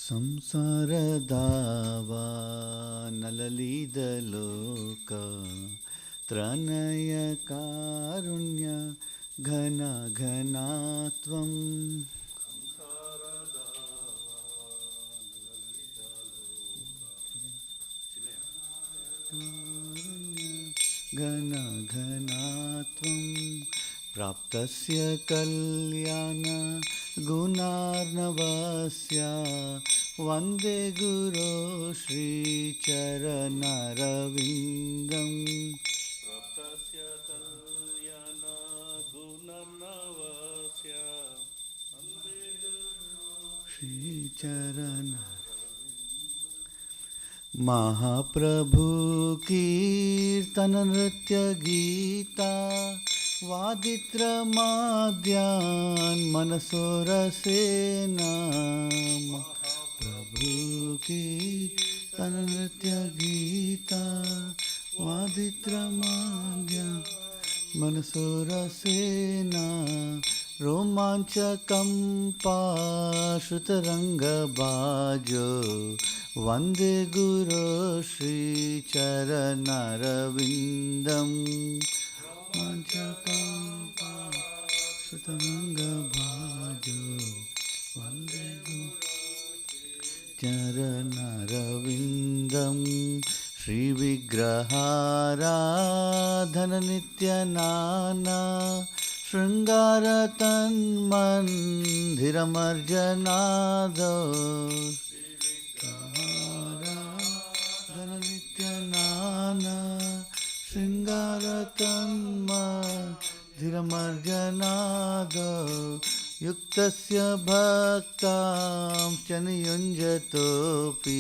ಸಂಸಾರದಾವ ನಲಲಿದಲೋಕ ತ್ರನಯ ಕಾರುಣ್ಯ ಘನ ಘನಾತ್ವಂ ಘನ ಘನಾತ್ವಂ ಪ್ರಾಪ್ತಸ್ಯ ಕಲ್ಯಾಣ ಗುಣಾರ್ಣವಸ್ಯ ವಂದೇ ಗುರೋ ಶ್ರೀ ಚರಣಾರವಿಂದಂ ಪ್ರಾಪ್ತಸ್ಯ ಕಲ್ಯಾಣ ಗುಣಾರ್ಣವಸ್ಯ ವಂದೇ ಗುರೋ ಶ್ರೀ ಚರಣ महाप्रभु कीर्तन नृत्य गीता वादित्रमाद्यान् मनसोरसेना प्रभु कीर्तन नृत्य गीता वादित्रमाद्यान् मनसोरसेना रोमाञ्चकं पाशुतरङ्गबाजो वन्दे गुरो श्रीचरणारविन्दं रोमाञ्चकं पाशुतरङ्गबाजो वन्दे गुरो चरणारविन्दं श्रीविग्रहाराधननित्यनाना शृङ्गारतन्मन्दिरमर्जनादो धननित्यनाना शृङ्गारतन्मन्दिरमर्जनादो युक्तस्य भक्तां च नियुञ्जतोऽपि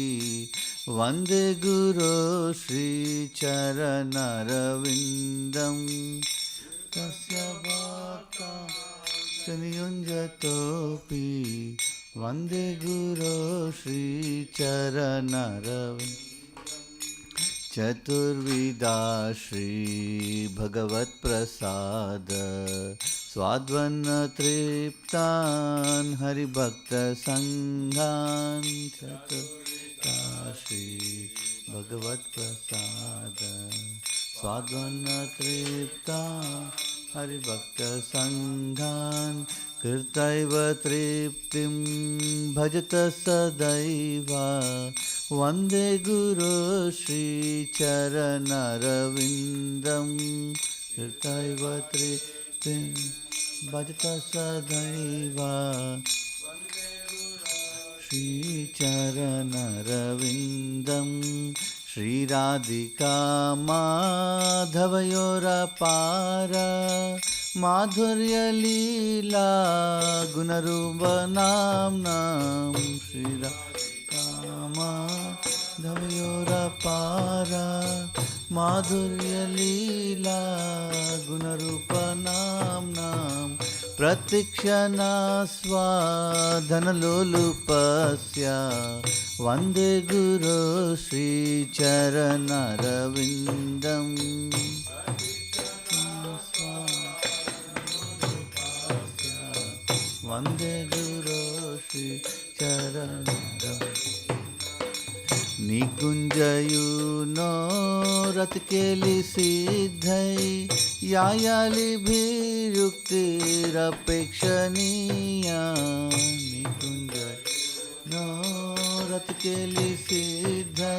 वन्दे गुरो श्रीचरणारविन्दं तस्य भक्तां च नियुञ्जतोऽपि वन्दे गुरो श्रीचरणारविन्दं चतुर्विधा श्रीभगवत्प्रसाद स्वाद्वन्नतृप्तान् हरिभक्तसङ्घान् चतुर्विधा श्रीभगवत्प्रसाद स्वाद्वन्नतृप्तान् हरिभक्तसङ्घान् कृतैव तृप्तिं भजत सदैव वन्दे गुरो श्रीचरणारविन्दं कृतैव तृप्तिं भजत सदैव श्रीचरणारविन्दं श्रीराधिका माधवयोरपार माधुर्यलीला गुणरूपनाम्नां श्रीराधिका माधवयोरपार माधुर्यलीला गुणरूपनाम्नां प्रतीक्षणा स्वाधनलोलुपस्य वन्दे गुरो श्रीचरणारविन्दं वन्दे गुरो श्रीचरणारविन्दं निकुञ्जयुनो रतकेलिसिद्धै यायालिभिरुक्तिरपेक्षणीया निकुञ्जयुनो रतकेलिसिद्धै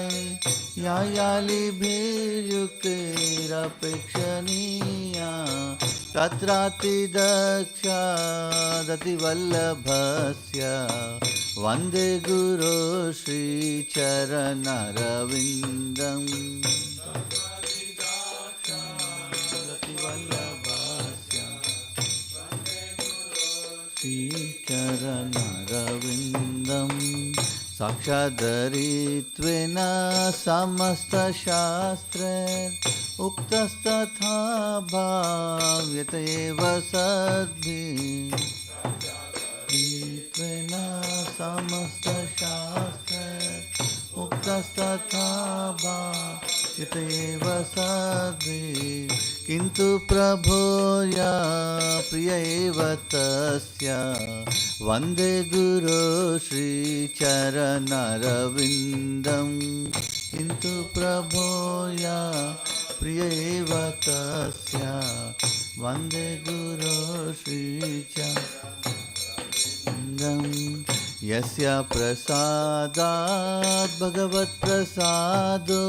यायालिभिरुक्तिरपेक्षणीया तत्रातिदक्षादतिवल्लभस्य वन्दे गुरो श्रीचरणारविन्दं श्रीचरणारविन्दं साक्षादरित्वेन समस्तशास्त्रे उक्तस्तथा भाव्यत एव सद्भिः त्वेन समस्तशास्त्रे उक्तस्तथा इत एव सद्भिः किन्तु प्रभोया प्रिय एव तस्य वन्दे गुरो श्रीचरणरविन्दं किन्तु प्रभोया प्रिय एव तस्य वन्दे गुरो श्रीचरणरविन्दं यस्य प्रसादात् भगवत्प्रसादो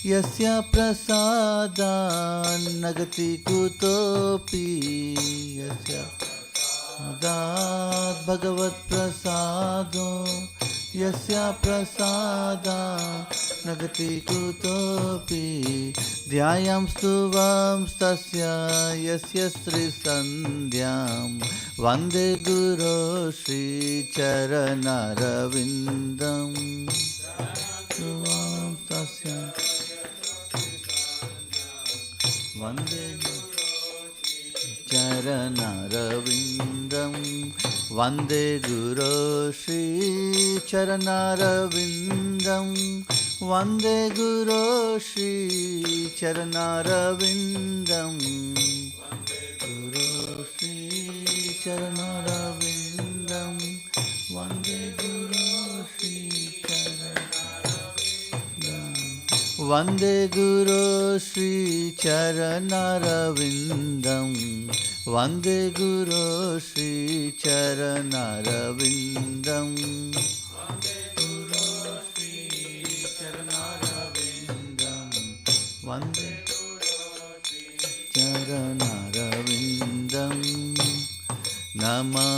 यस्य प्रसादान् न गति कुतोऽपि यस्य प्रसादात् भगवत्प्रसादो यस्य प्रसादात् न गति कुतोऽपि ध्यायां स्तुवां तस्य यस्य श्रीसन्ध्यां वन्दे गुरो श्रीचरणरविन्दं स्तुवां तस्य वन्दे चरणरविन्दं वन्दे गुरो श्रीचरणरविन्दं वन्दे गुरो श्रीचरणरविन्दं गुरो श्रीचरणरविन्दं वन्दे गुरो श्रीचरणरविन्दं वन्दे गुरो श्रीचरणरविन्दं वन्दे गुरो श्रीचरणरविन्दं वन्दे चरणरविन्दं नमो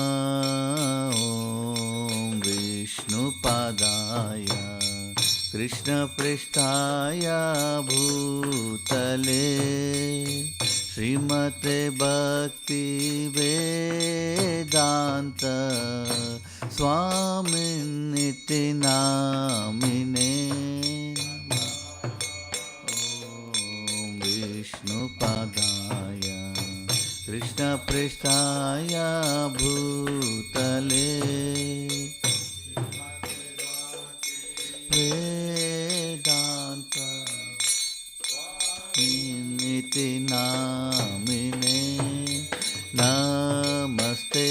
विष्णुपदाय कृष्णपृष्ठाय भूतले श्रीमते भक्तिवेदान्त स्वामिनिति नामिने विष्णुपदाय कृष्णपृष्ठाय भूतले वेदान्त स्वामिनिति नामिने नमस्ते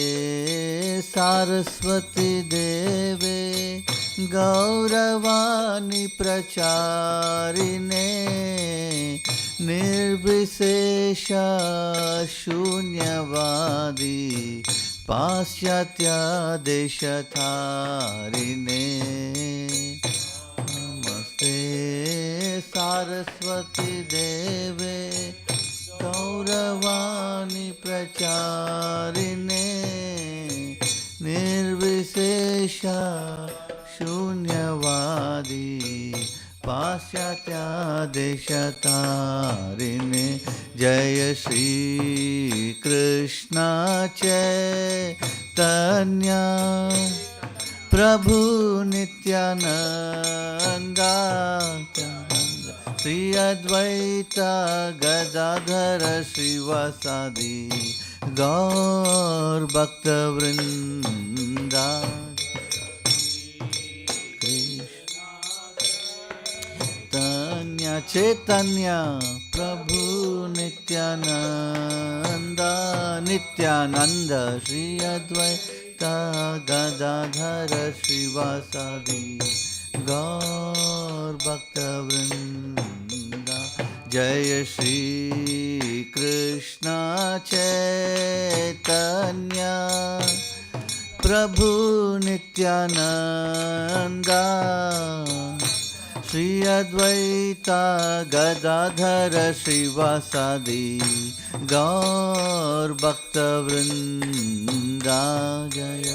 सारस्वती देवे गौरवाणी प्रचारिणे निर्विशेष शून्यवादी पाश्चात्य देशधारिणे नमस्ते सारस्वती देवे गौरवाणी प्रचारिणे निर्विशेष शून्यवादी पाश्चात्य देशतारिणे जय श्री कृष्ण चैतन्य प्रभु नित्यानंद श्री अद्वैत गदाधर श्रीवासादि गौर भक्तवृंदा चैतन्य प्रभु नित्यानंद नित्यानंद श्री अद्वैत गदाधर श्रीवासादि गौर भक्तवृंदा जय श्री कृष्ण चैतन्य प्रभु नित्यानंद श्री अद्वैत गदाधर श्रीवासादि गौर भक्तवृंदा जय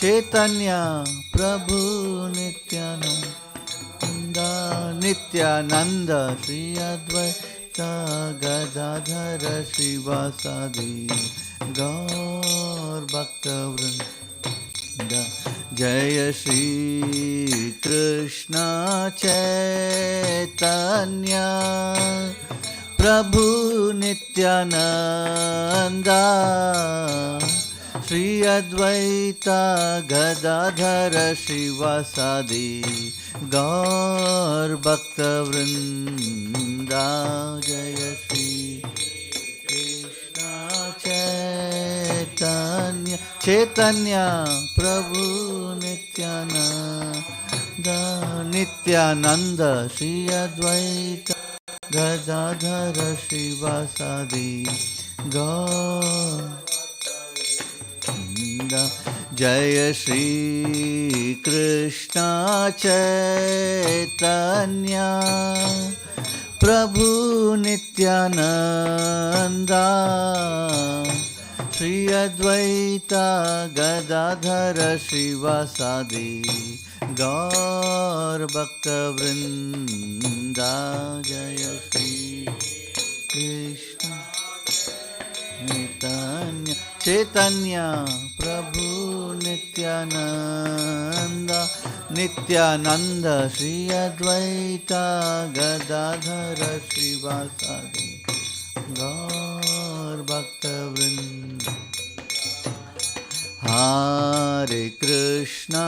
चैतन्य प्रभु नित्यानंद नित्यानंद श्री अद्वैत गदाधर श्रीवासादि गौर भक्तवृंदा जय श्री कृष्ण चैतन्य प्रभु Nityanand Shri Advaita Gadadhar Shivasadi Gaur Bhakta Vrinda Jaya Shri Krishna Chaitanya Chaitanya Prabhu Nityananda Nityananda Shri Advaita Gadadhar Shivasadi Gaur Jaya Shri Krishna Chaitanya Prabhu Nityananda Shri Advaita Gadadhar Shivasadi Gaur Bhakta Vrinda Jaya Shri Krishna Chaitanya Chaitanya Prabhu Nityananda Nityananda Shri Advaita Gadadhara Shivasadi Gaur Bhakta Vrinda Hare Krishna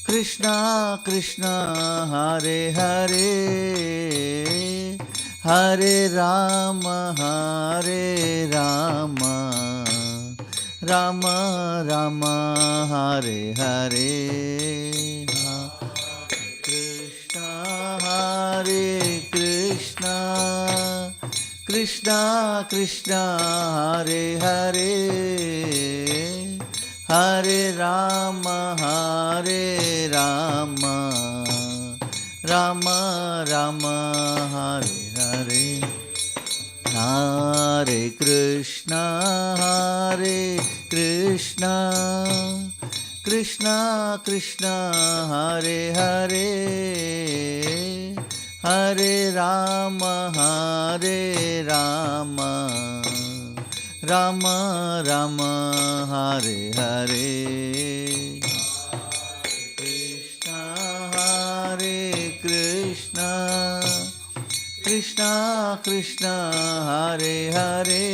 Krishna Krishna Hare Hare Hare Rama Rama Rama Hare Hare Hare Krishna Krishna Krishna Hare Hare Hare Rama Rama Rama Hare Hare Hare Krishna Krishna Krishna Hare Hare Hare Rama Rama Rama Hare Hare Krishna Krishna Krishna Hare Hare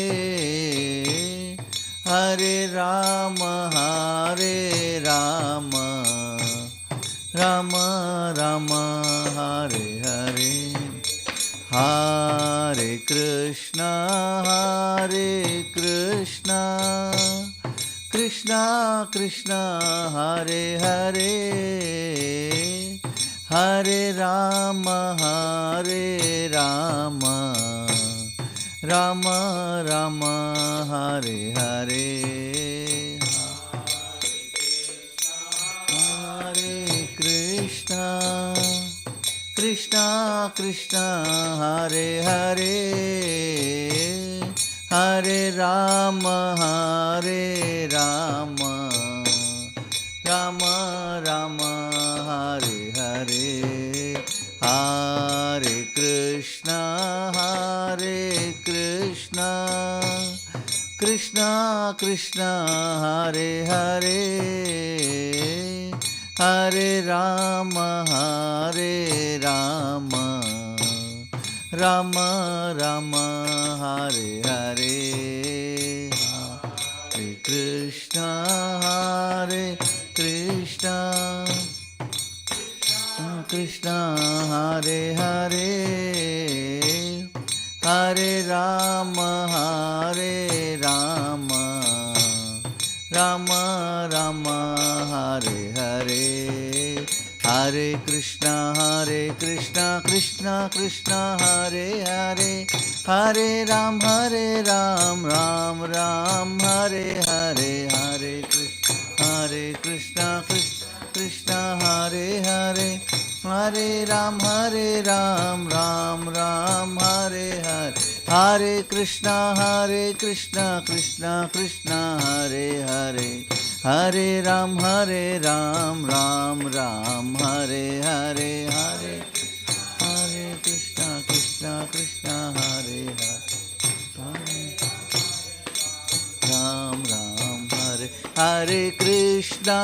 Hare Rama Rama Rama Hare Hare Hare Krishna Krishna Krishna Hare Hare Hare Rama Rama Rama Hare Hare Hare Krishna Krishna Krishna Hare Hare Hare Rama Rama Rama Hare Hare Hare Krishna Krishna Krishna Hare Hare Hare Rama Rama Rama Hare Hare Hare Krishna Krishna Hare Hare Hare Rama Rama Rama Hare Hare Hare Krishna Krishna Krishna Hare Hare Hare Ram Ram Ram Hare Hare Hare Krishna Krishna Hare Hare Hare Ram Ram Ram Hare Hare Hare Krishna Krishna Krishna Hare Hare Hare Ram Ram Ram Hare Hare Hare Krishna Krishna Hare Hare Ram Ram Hare Hare Krishna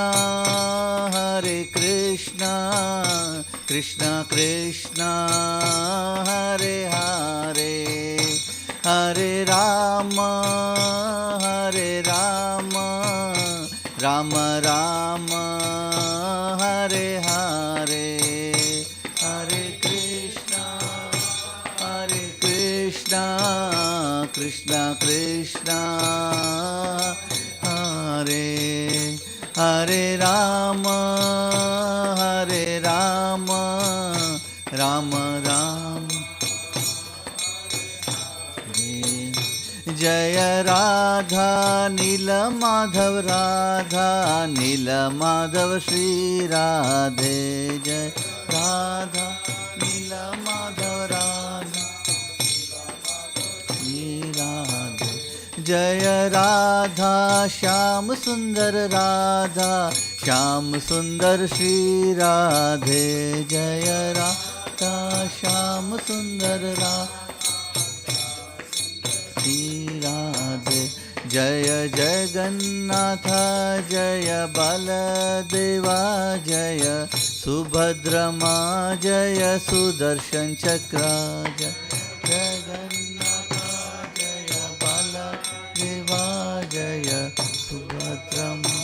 Krishna Krishna Hare Hare Hare Rama, Hare Rama, Rama Rama, Hare Hare, Hare Krishna, Krishna Krishna, Hare Hare Rama, Hare Rama, Rama Rama. जय राधा नील माधव, राधा नील माधव, श्री राधे. जय राधा नील माधव, राधा श्री राधे. जय राधा श्याम सुंदर, राधा श्याम सुंदर, श्री राधे. जय राधा श्याम सुंदर, राधा राधे. जय जगन्नाथ, जय बलदेवा, जय सुभद्रमा, जय सुदर्शन चक्र. जय जगन्नाथ, जय बलदेवा, जय सुभद्रमा.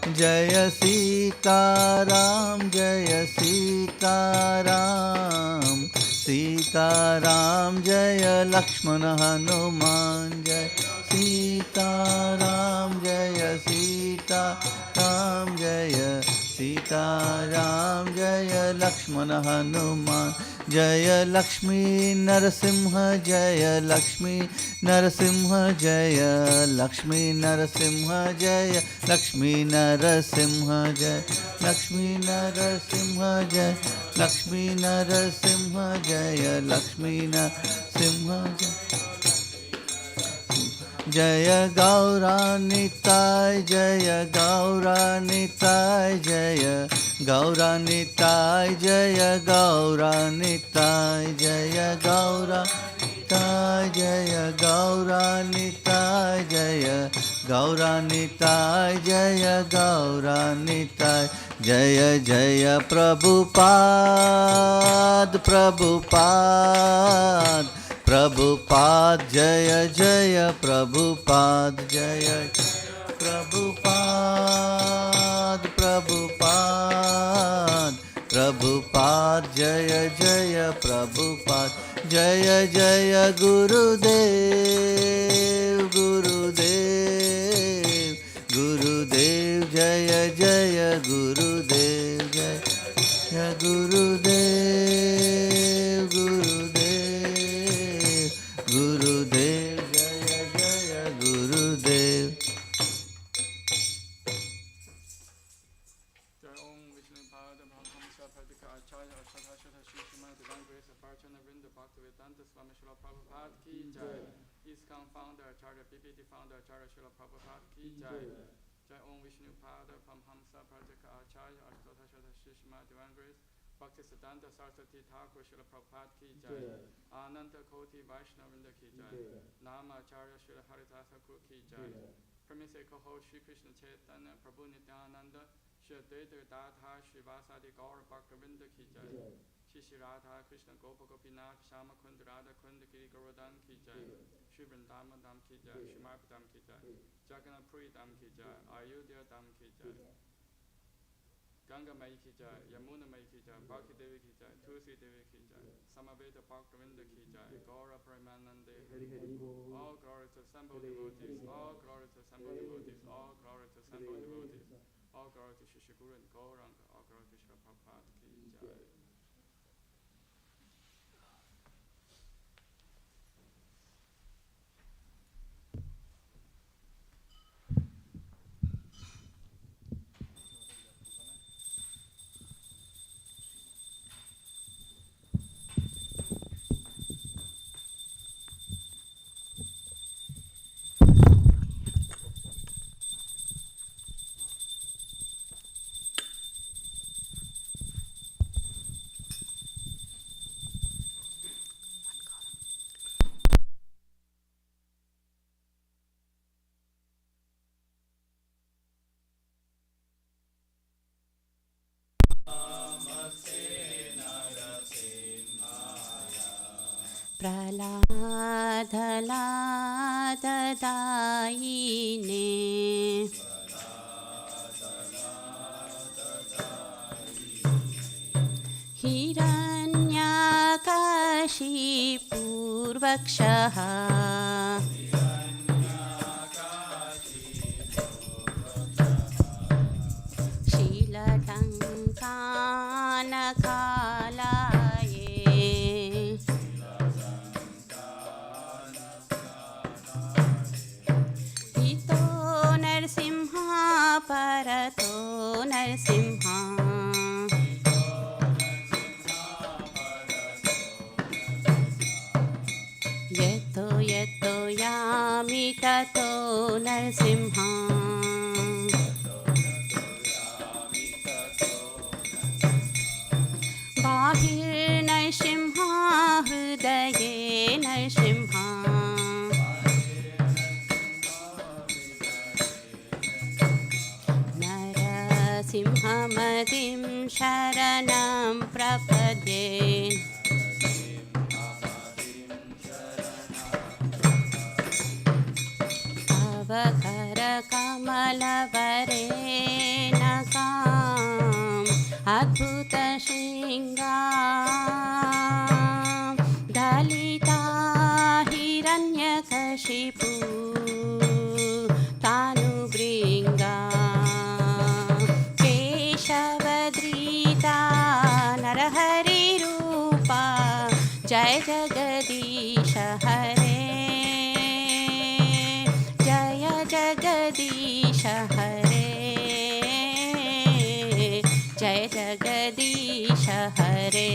जय सीताराम, जय सीताराम, सीताराम. जय लक्ष्मण हनुमान, जय सीताराम, जय सीताराम, जय सीताराम. जय लक्ष्मण हनुमान. जय लक्ष्मी नरसिंह, जय लक्ष्मी नरसिंह, जय लक्ष्मी नरसिंह, जय लक्ष्मी नरसिंह, जय लक्ष्मी नरसिंह, जय लक्ष्मी नरसिंह, जय लक्ष्मी नरसिंह. जय गौरानिताय, जय गौरानिताय, जय गौरानिताय, जय गौरानिताय, जय गौरानिताय, जय गौरानिताय, जय गौरानिताय, जय गौरानिताय. जय जय प्रभुपाद, प्रभुपाद, प्रभुपाद. जय जय प्रभुपाद, जय प्रभुपाद, प्रभुपाद, प्रभुपाद. जय जय प्रभुपाद. जय जय गुरुदेव, गुरुदेव, गुरुदेव. जय जय गुरुदेव, जय जय गुरुदेव, गुरुदेव, गुरुदेव. जय जय गुरुदेव. जय ओम विष्णु पाद ब्रह्मंस प्रतीक आचार्य अष्टादश Shri Shrimad divine grace of Archana Vrinda Bhaktivedanta Swami Srila Prabhupada ki jai. ISKCON founder Acharya PPT founder Acharya Srila Prabhupada ki jai. Jai Om Vishnu Pada Paramahamsa Pratika Acharya Ashtadhashata Shri Srimad Divine Grace Bhaktisiddhanta Saraswati Thakur Srila Prabhupada ki jai. Ananta Koti Vaishnavinda ki jai. Nama Acharya Srila Haridasa Thakur ki jai. Premise Kaho Shri Krishna Chaitanya Prabhu Nityananda Shri Advaita Gadadhar Shri Vasadi Gaura Bhaktavinda ki jai. Shri Shri Radha Krishna Gopa Gopinath Shama Kund Radha Kund Giri Garudan ki jai. Shri Vrindama Dham ki jai. Shri Marpa Dham ki jai. Jagannath Puri Dham ki jai. Ayodhya Dham ki jai. Ganga Mai ki jai. Yamuna Mai ki jai. Bhakti Devi ki jai. Tulsi Devi ki jai. Samaveta Bhaktavinda ki jai. Gaura Premanande. All glory to assembled devotees. All glory to assembled devotees. All glory to assembled devotees. All glory to Shri Shri Guru and Gauranga. All glory to Shri Prabhupada ki jai. प्रह्लादलाददायिने हिरण्यकशिपूर्वक्षः शीलटङ्कानकालाये हितो नरसिंहा परतो नरसिंहा यतो यतो यामि ततो नरसिंहा बाहिर्नरसिंहा हृदये नरसिंहा नरसिंहमतिं शरणं प्रपद्ये तव करकमलवरेणकाम् अद्भुतशृङ्गां दलिता हिरण्यकशिपू तानुभृङ्गा केशवधृता नरहरिरूपा जय जगदीश हरे जय जगदीश हरे जय जगदीश हरे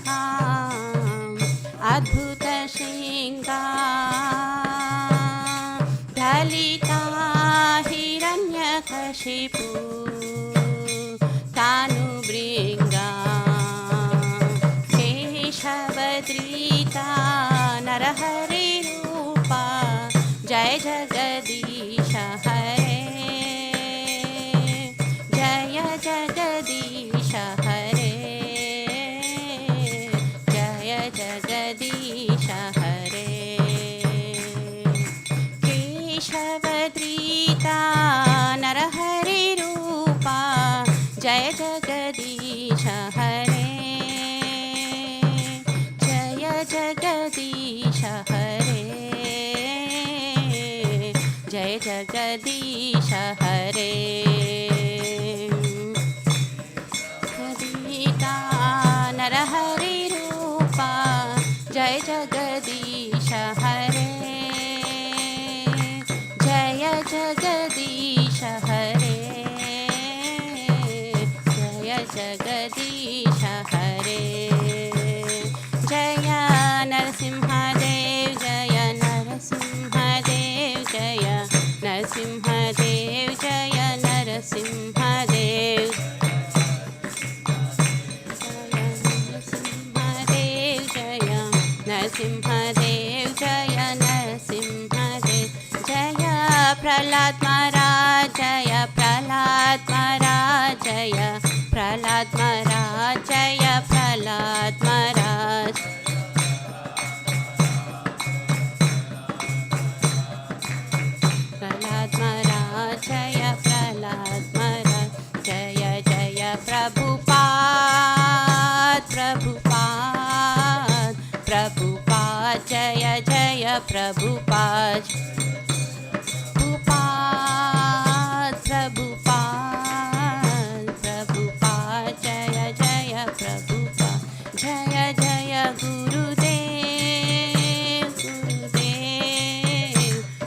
कमलवरेणकाम् अद्भुतशृङ्गां दलिता हिरण्यकशिपू तानुभृङ्गा केशवधृता नरहरिरूपा जय जगदीश हरे जय जगदीश हरे जय जगदीश हरे केशवधृता नरहरिरूपा जय जगदीश हरे जय जगदीश हरे जय जगदीश हरे हरिता नरहरिरूपा जय जगदीश हरे जय जगदीश हरे जय जगदीश हरे जय नरसिंहदेव जय नरसिंहदेव जय नरसिंहदेव जय नरसिंहदेव नरसिंहदेव जय नरसिंहदेव जय प्रह्लाद महाराज जय प्रह्लाद महाराज जय प्रह्लाद महाराज जय प्रह्लाद महाराज प्रह्लाद महाराज जय प्रह्लाद महाराज जय जय प्रभुपाद प्रभुपाद प्रभुपाद जय जय प्रभुपाद प्रभुपाद प्रभुपाद प्रभुपाद जय जय प्रभुपाद जय जय गुरुदेव गुरुदेव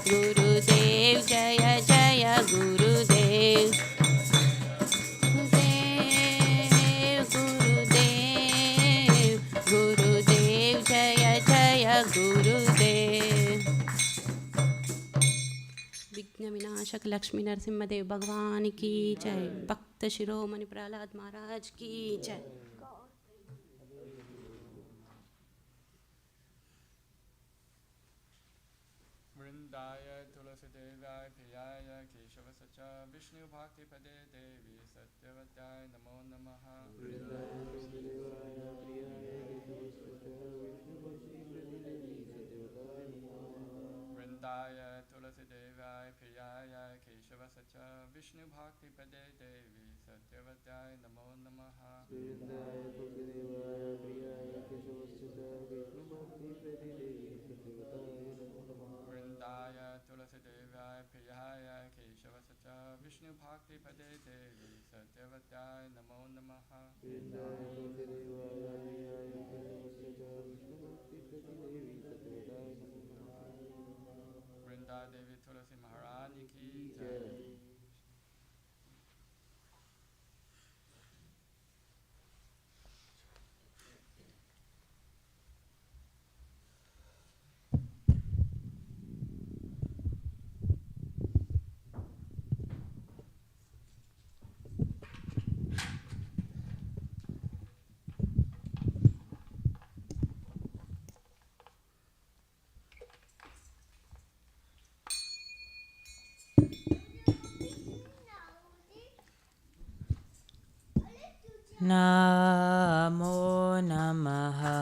गुरुदेव जय जय गुरुदेव गुरुदेव गुरुदेव जय जय गुरुदेव विघ्न विनाशक लक्ष्मी नरसिंहदेव भगवान की जय भक्त शिरोमणि प्रह्लाद महाराज की जय वृंदाय तुलसीदाय Devaya Priyaya Keshavascha Vishnu Bhakti Pade Devi Satyavataya Namo Namaha Vrindaya Tulasi Devaya Priyaya Keshavascha Vishnu Bhakti Pade Devi Satyavataya Namo Namaha Vrindaya Tulasi Devaya Priyaya Keshavascha Vishnu Bhakti Pade Devi Satyavataya Namo Namaha Vrinda Devi Tulasi Maharani Ki Jai. Namo Namaha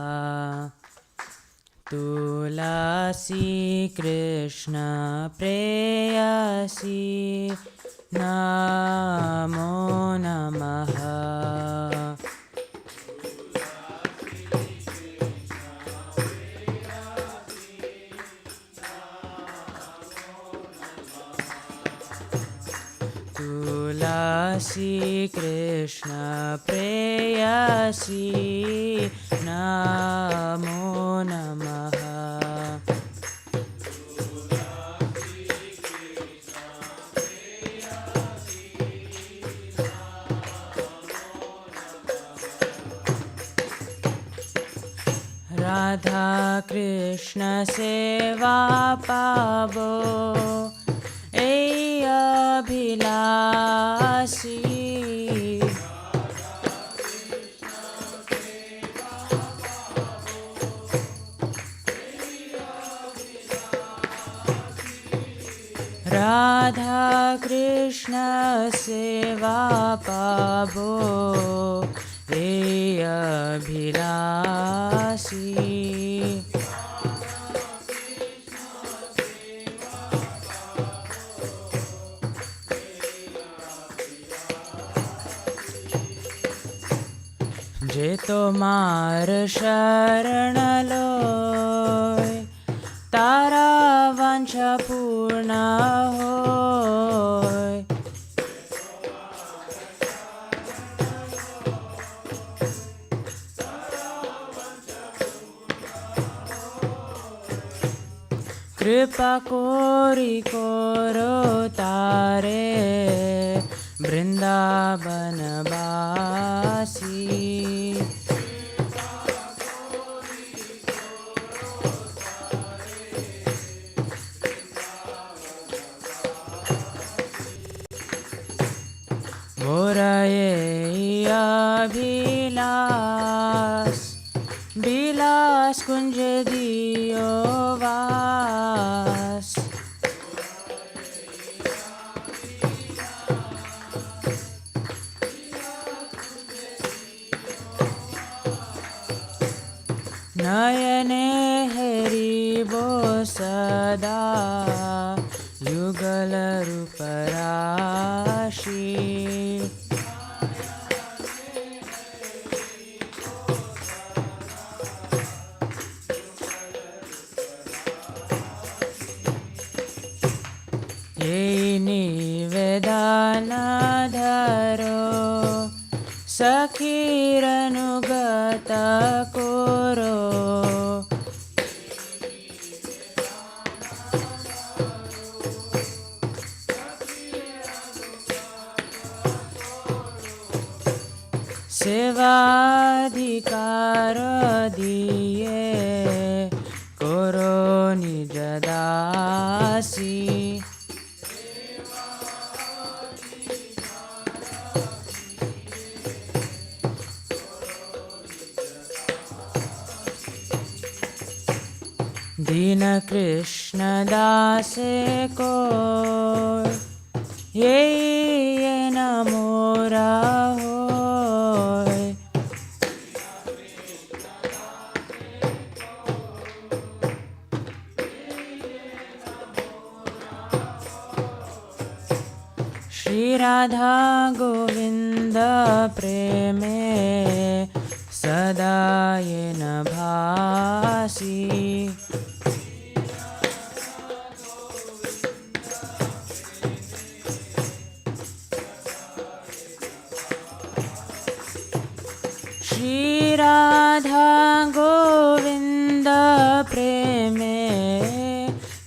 Tulasi Krishna Preyasi Namo Namaha Tulasi Krishna Preyasi Namo Namaha Radha Krishna Seva Pavo Abhilasi Radha Krishna Seva Pavo Abhilasi जे तोमार शरण लोय तारा वांछा पूर्ण होय कृपा कोरी कोरो तारे वृंदावन बासी मोराये अभिलाष बिलास कुंज दियो वास नयने हरिबो सदा युगल रूप राशि ये निवेदन धरो सखीरनुगत कोरो सेवाधिकार दिए कोरो निज दासी दीन कृष्ण कृष्णदासे को ये नमोरा होय श्री राधा गोविंद प्रेमे सदा ये न भासी श्री राधा गोविंद प्रेमे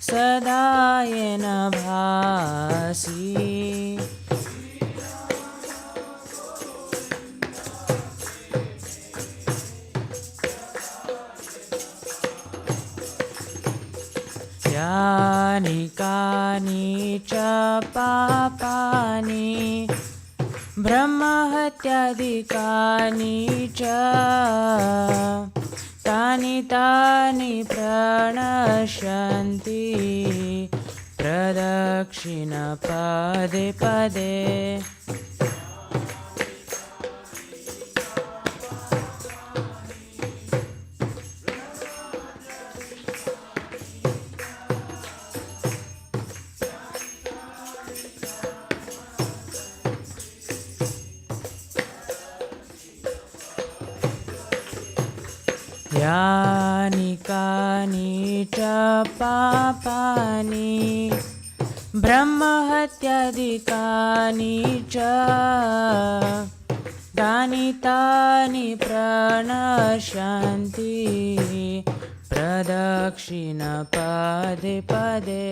सदा ये न भासी यानि कानि च पापानि ब्रह्महत्यादिकानि च तानि तानि प्रणश्यन्ति प्रदक्षिण पदे पदे यानि कानि च पापानि ब्रह्महत्यादिकानि च तानि तानि प्रणश्यन्ति प्रदक्षिण पदे पदे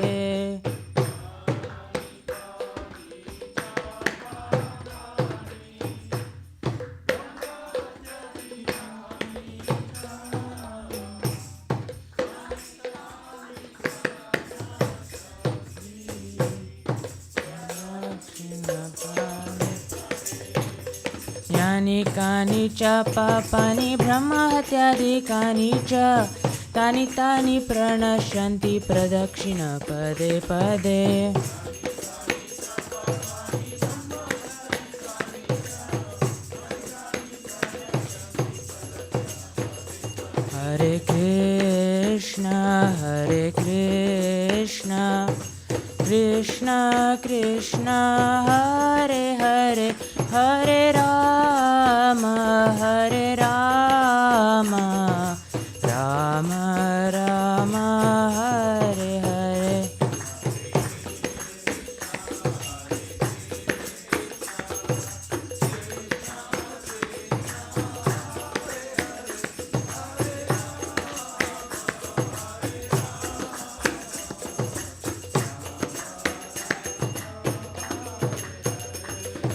यानि कानि च पापानि ब्रह्महत्यादिकानि च तानि तानि प्रणश्यन्ति प्रदक्षिण पदे पदे हरे कृष्ण कृष्ण कृष्ण हरे हरे हरे राम राम राम हरे हरे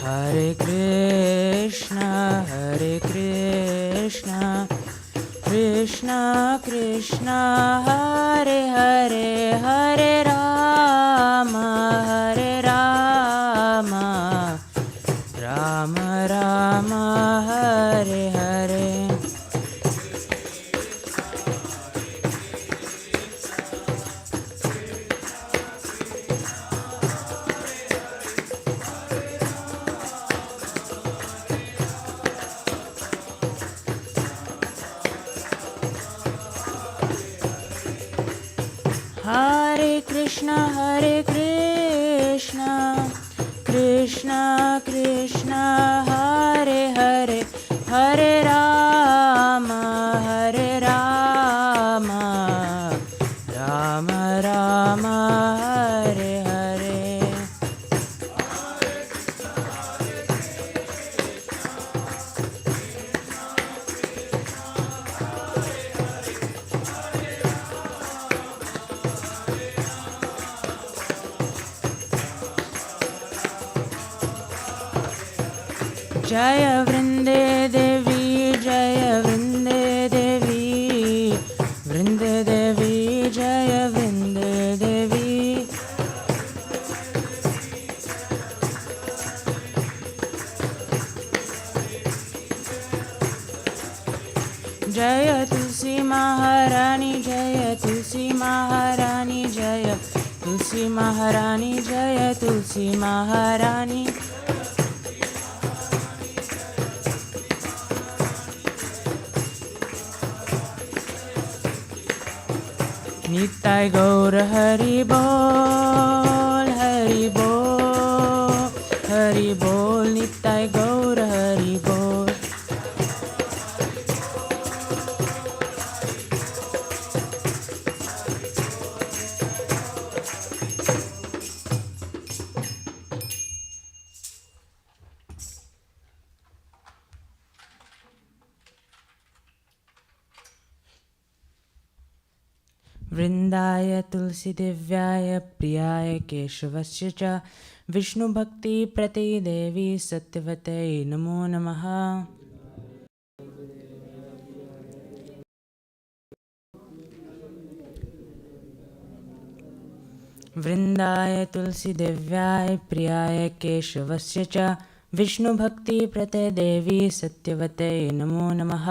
हरे कृष्ण कृष्ण कृष्ण हरे हरे हरे राम राम राम हरे हरे हरे कृष्ण कृष्ण कृष्ण हरे हरे हरे राम राम राम हरे हरे जय वृंदे देवी जय वृंदे देवी वृंदे देवी जय वृंदे देवी जय तुलसी महारानी जय तुलसी तुलसी महारानी जय, तुलसी महारानी जय, तुलसी महारानी। निताय गौर हरि बोल, हरि बोल, हरि बोल, निताय गौर हरि बोल। वृंदाय तुलसी दिव्याय प्रियाय केशवस्य च विष्णुभक्ति प्रति देवी सत्यवते नमो नमः। वृंदाय तुलसी दिव्याय प्रियाय केशवस्य च विष्णुभक्ति प्रति देवी सत्यवते नमो नमः।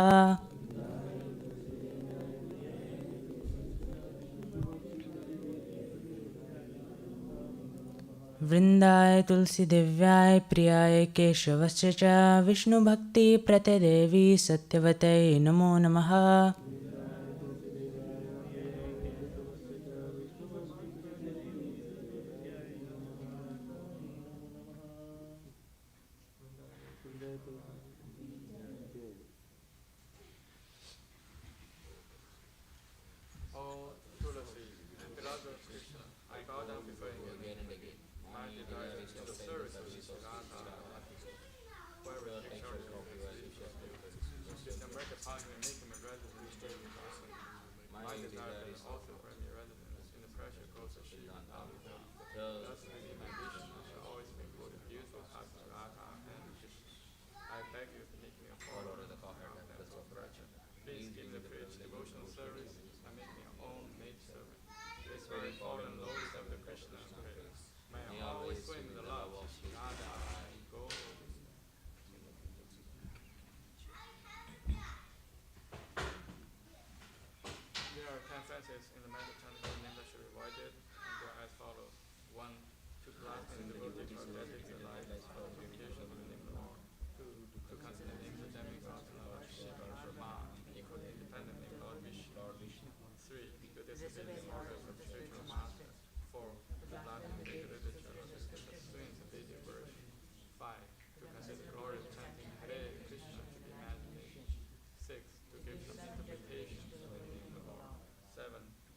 वृंदाय तुलसी दिव्याय प्रियाय केशवस्य च विष्णुभक्ति प्रति देवी सत्यवते नमो नमः। O Tulasi, beloved of Krishna, I bow down before you again and again. My desire is the service of Sri Radha, where we take charge of the America Parliament and make him a resident in the state of Wisconsin. My desire is also for me residence in the precious coast of Sri Radha. Thus, I need my vision shall always be for the beautiful heart of Radha and Krishna. I beg you to make me a follower of the path of virtue. Please give me the privilege devotional service and make me your own maid servant. This very fallen lords of the Krishna praise. May I always swim in the love of Sri Radha. Go. There are 10 fences in the magic channel named that should be avoided, and they are as follows. 1. To grasp and devotee for dedicated life as purification of the name of the Lord. 2. To consider the name of the demigods and Lord Shiva and Brahma, equally independent name Lord Vishnu. 3. To discipline the orders of the spiritual master. 4. To love and make literature of the swings of Vedic version. 5. To consider the glory of chanting Hare Krishna to be imagination. 6. To give some interpretation of the name of the Lord. 7.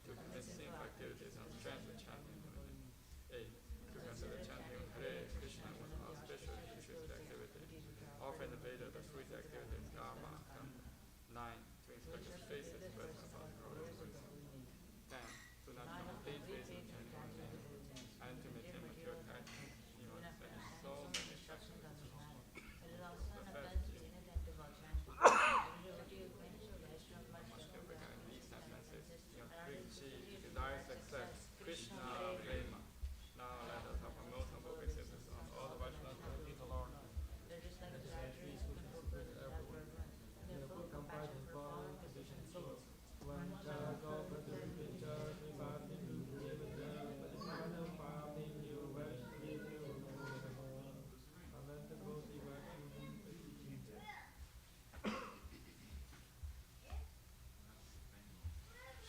To commit sinful activities and strength with chanting of the name. 8. To consider chanting of Hare Krishna was an auspicious intrusive activity. Often the Veda, the fruit activities, Dharma, Karma. 9. To inspect the faces present upon the glory of wisdom. 10. To not complete faith in chanting of the name. And to maintain material attachment in order to spend so many sections. The first is these sentences, she desires success, Krishna Prema. Now let us have a most humble existence on all the Vaishnavas who meet the Lord.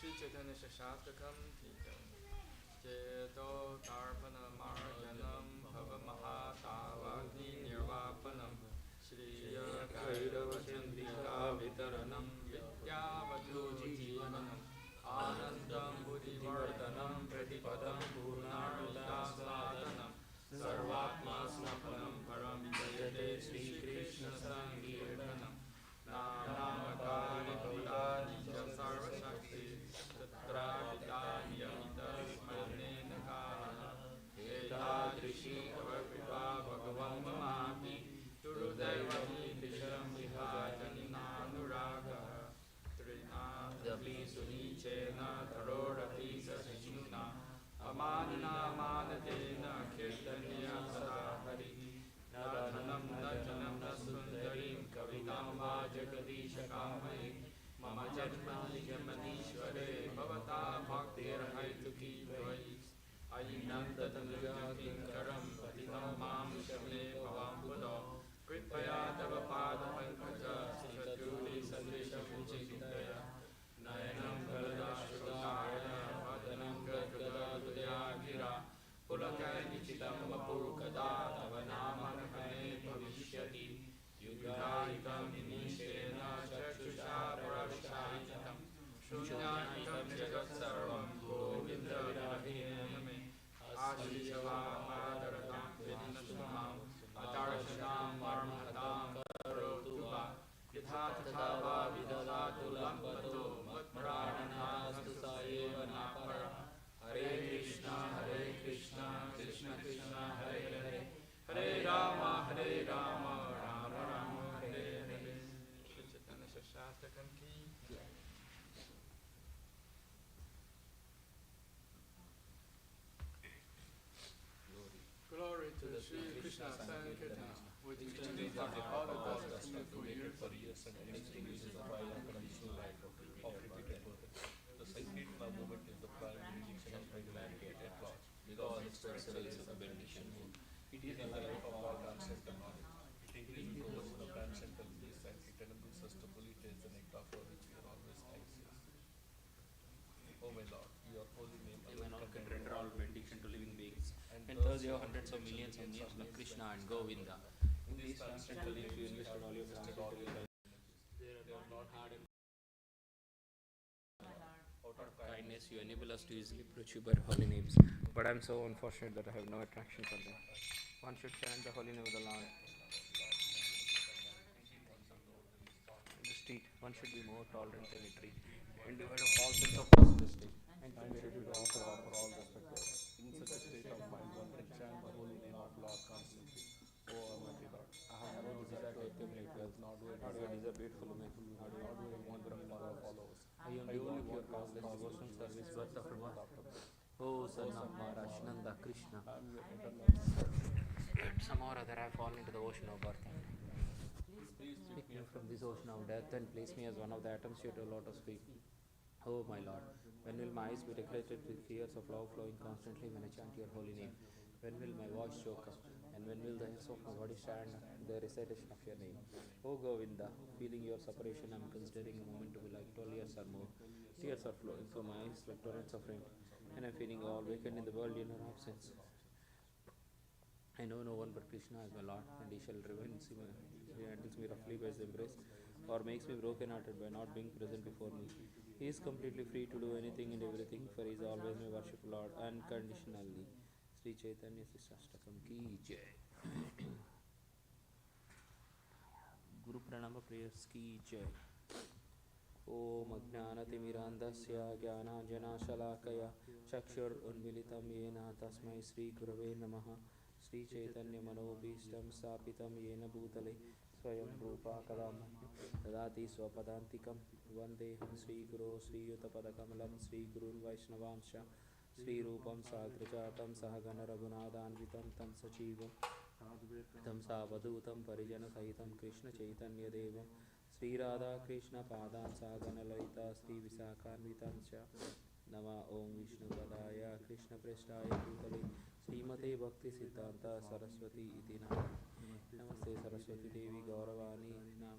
Shri Chaitanya Shastakam Tikam Cheto Tarpana Marjanam Bhava Mahatavagni Nirvapanam Shri Kairava Chandrika Vitaranam Vidyavatu Jivanam Anandam Buddhivardhanam Pratipadam Purnardasadanam Sarvatma Snapanam Param Jayate Sri Krishna Sankirtanam Namakali Bhavani Sarva Shakti Tatra Vidani Tasmanena Karana Etadrishi Avapriva Bhagavam Mamami Turudevati Disham Vihajana Nuraga Trina Davi Sunichena Tarorati Sasishuna Amanina Manadena Kirtaniya Sadahari Nadanam Najanam Nasundarim Kavitam Vajagadisha Kamai Mama Janmani Jamanishware Bhavata Bhakti किङ्करं पतितं मां शमे भवाम्बुधौ कृपया तव पादपङ्कजस्थितधूलि सदृशं चिन्तय नयनं गलदाश्रुताय वदनं गद्गदहृदया गिरा पुलकैर्निचितं वपुर्कदा तव नाम ग्रहणे भविष्यति युगायुगं निमिषेण चक्षुषा परशायितं शून्यायुगं जगत्सर्वं गोविन्दविरहेण मे आशिषवामादरतां विघ्नसुमां अतार्षतां मर्महतां करोतु वा यथा तथा वा विदधातु लम्बतो मत्प्राणनास्तु स एव न परः हरे कृष्ण कृष्ण कृष्ण हरे हरे हरे राम राम राम हरे हरे चैतन्य शास्त्रकं की Glory to the Sri Krishna Sankirtan, which extends out all the dust accumulated for years and extinguishes the fire of conditional life of repeated birth. The sacred movement is the primary religion of eradicated law, because its principle is a benediction mood. It is the life of all transcendental knowledge. It increases towards the transcendental bliss and it enables us to fully taste the nectar for which we are always anxious. O my Lord, your holy name alone can render all benediction to living beings. And thus you have hundreds of millions of names like Krishna and Govinda. In these transcendental names, you invested all your transcendental life. They are not hard and out of kindness, you enable us to easily approach you by holy names. But I am so unfortunate that I have no attraction for them. One should chant the holy name of the Lord. In the street, one should be more tolerant than a tree, and devoid of all sense of possibility, and should be ready to offer all respect. In such a state of mind, one can chant the holy name of Lord constantly. O Almighty Lord, I have no desire to accumulate wealth, nor do I desire beautiful women, nor do I want to number of followers. I only want your causeless devotional service, birth after birth. O son of Maharaj Nanda Krishna, somehow or other I have fallen into the ocean of birth. Please pick me from this ocean of death and place me as one of the atoms here to lotus feet. Oh my Lord, when will my eyes be decorated with tears of love flowing constantly when I chant your holy name? When will my voice choke up? And when will the hairs of my body stand the recitation of your name? O Govinda, feeling your separation, I am considering a moment to be like 12 years or more. Tears are flowing from my eyes like torrents of rain, and I am feeling all vacant in the world in your absence. I know no one but Krishna as my Lord, and he shall revenge me. He handles me roughly by his embrace, or makes me broken-hearted by not being present before me. He is completely free to do anything and everything, for he is always my worshipful Lord, unconditionally. Sri Chaitanya Sastakam ki jai. Guru Pranama prayers ki jai. ओम अज्ञानतिमिरान्धस्य ज्ञानाञ्जनशलाकया चक्षुरुन्मीलितं येन तस्मै श्रीगुरवे नमः श्रीचैतन्यमनोभीष्टं स्थापितं येन भूतले स्वयं रूपा कदा मह्यं ददाति स्वपदान्तिकं वन्देऽहं श्रीगुरो श्रीयुतपदकमलं श्रीगुरुन् वैष्णवांश्च श्रीरूपं साग्रजातं सहगणरघुनाथान्वितं तं सजीवं तं सावधूतं परिजनसहितं कृष्णचैतन्यदेवं श्रीराधाकृष्णपादां सागणललिता श्रीविशाखान्वितं च नमः ओं विष्णुपदाय कृष्णप्रेष्ठाय भूतले श्रीमते भक्तिसिद्धान्त सरस्वती इति नाम नमस्ते सरस्वती देवी गौरवाणी नाम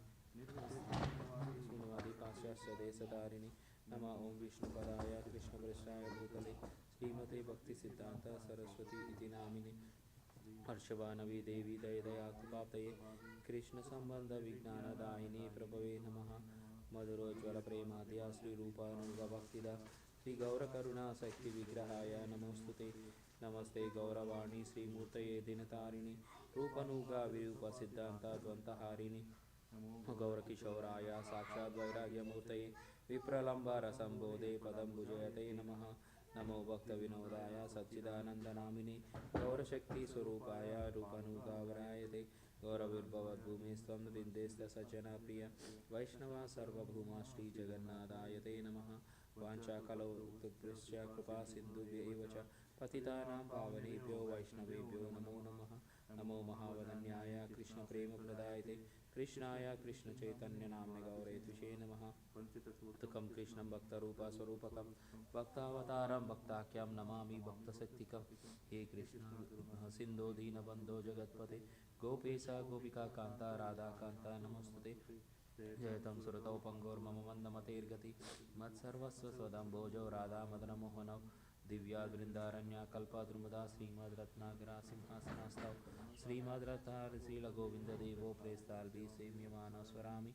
श्रीनिवादी पाश्चात्यदेशधारिणी नमः ओं विष्णुपदाय कृष्णप्रेष्ठाय भूतले श्रीमते भक्तिसिद्धान्त सरस्वती इति नामिने हर्षवानवी देवी दयदयाकृपाप्तये कृष्णसम्बन्धविज्ञानदायिनी प्रभवे नमः मधुरोज्ज्वलप्रेमाद्या श्रीरूपानुगभक्तिदा श्रीगौरकरुणाशक्तिविग्रहाय नमोऽस्तुते नमस्ते गौरवाणी श्रीमूर्तये दिनतारिणि रूपनुगाविरूपसिद्धान्तद्वन्द्वहारिणि गौरकिशोराय साक्षाद्वैराग्यमूर्तये विप्रलम्बरसम्बोधे पदं भुजयते नमः नमो भक्तविनोदाय सच्चिदानन्दनामिने गौरशक्तिस्वरूपाय रूपनुगावरायते गौरविर्भवद्भूमिस्त्वं विन्देस्तसज्जनप्रिय वैष्णवा सर्वभूमा श्रीजगन्नाथाय ते नमः वाञ्छाकलौतुभ्यश्च कृपासिन्धुभ्य एव च पतितानां पावनेभ्यो वैष्णवेभ्यो नमो नमः नमो महावदन्याय कृष्णप्रेमप्रदायते कृष्णाय कृष्णचैतन्यनाम्ने गौरे त्विषे नमः तुकं कृष्णं भक्तरूपस्वरूपकं भक्तावतारं भक्ताख्यं नमामि भक्तशक्तिकं हे कृष्ण सिन्धो दीनबन्धो जगत्पते गोपेश गोपिका कान्ता राधाकान्ता नमोस्तुते जयतं सुरतौ पङ्गोर्मम मन्दमतेर्गति मत्सर्वस्व स्वदम्भोजो राधामदनमोहनौ दिव्याद्वृन्दारण्या कल्पाद्रुमदा श्रीमद्रत्नागिरा सिंहासनास्थौ श्रीमद्रत्नारशीलगोविन्ददेवो प्रेस्ताल्भिः सेव्यमानो स्वरामि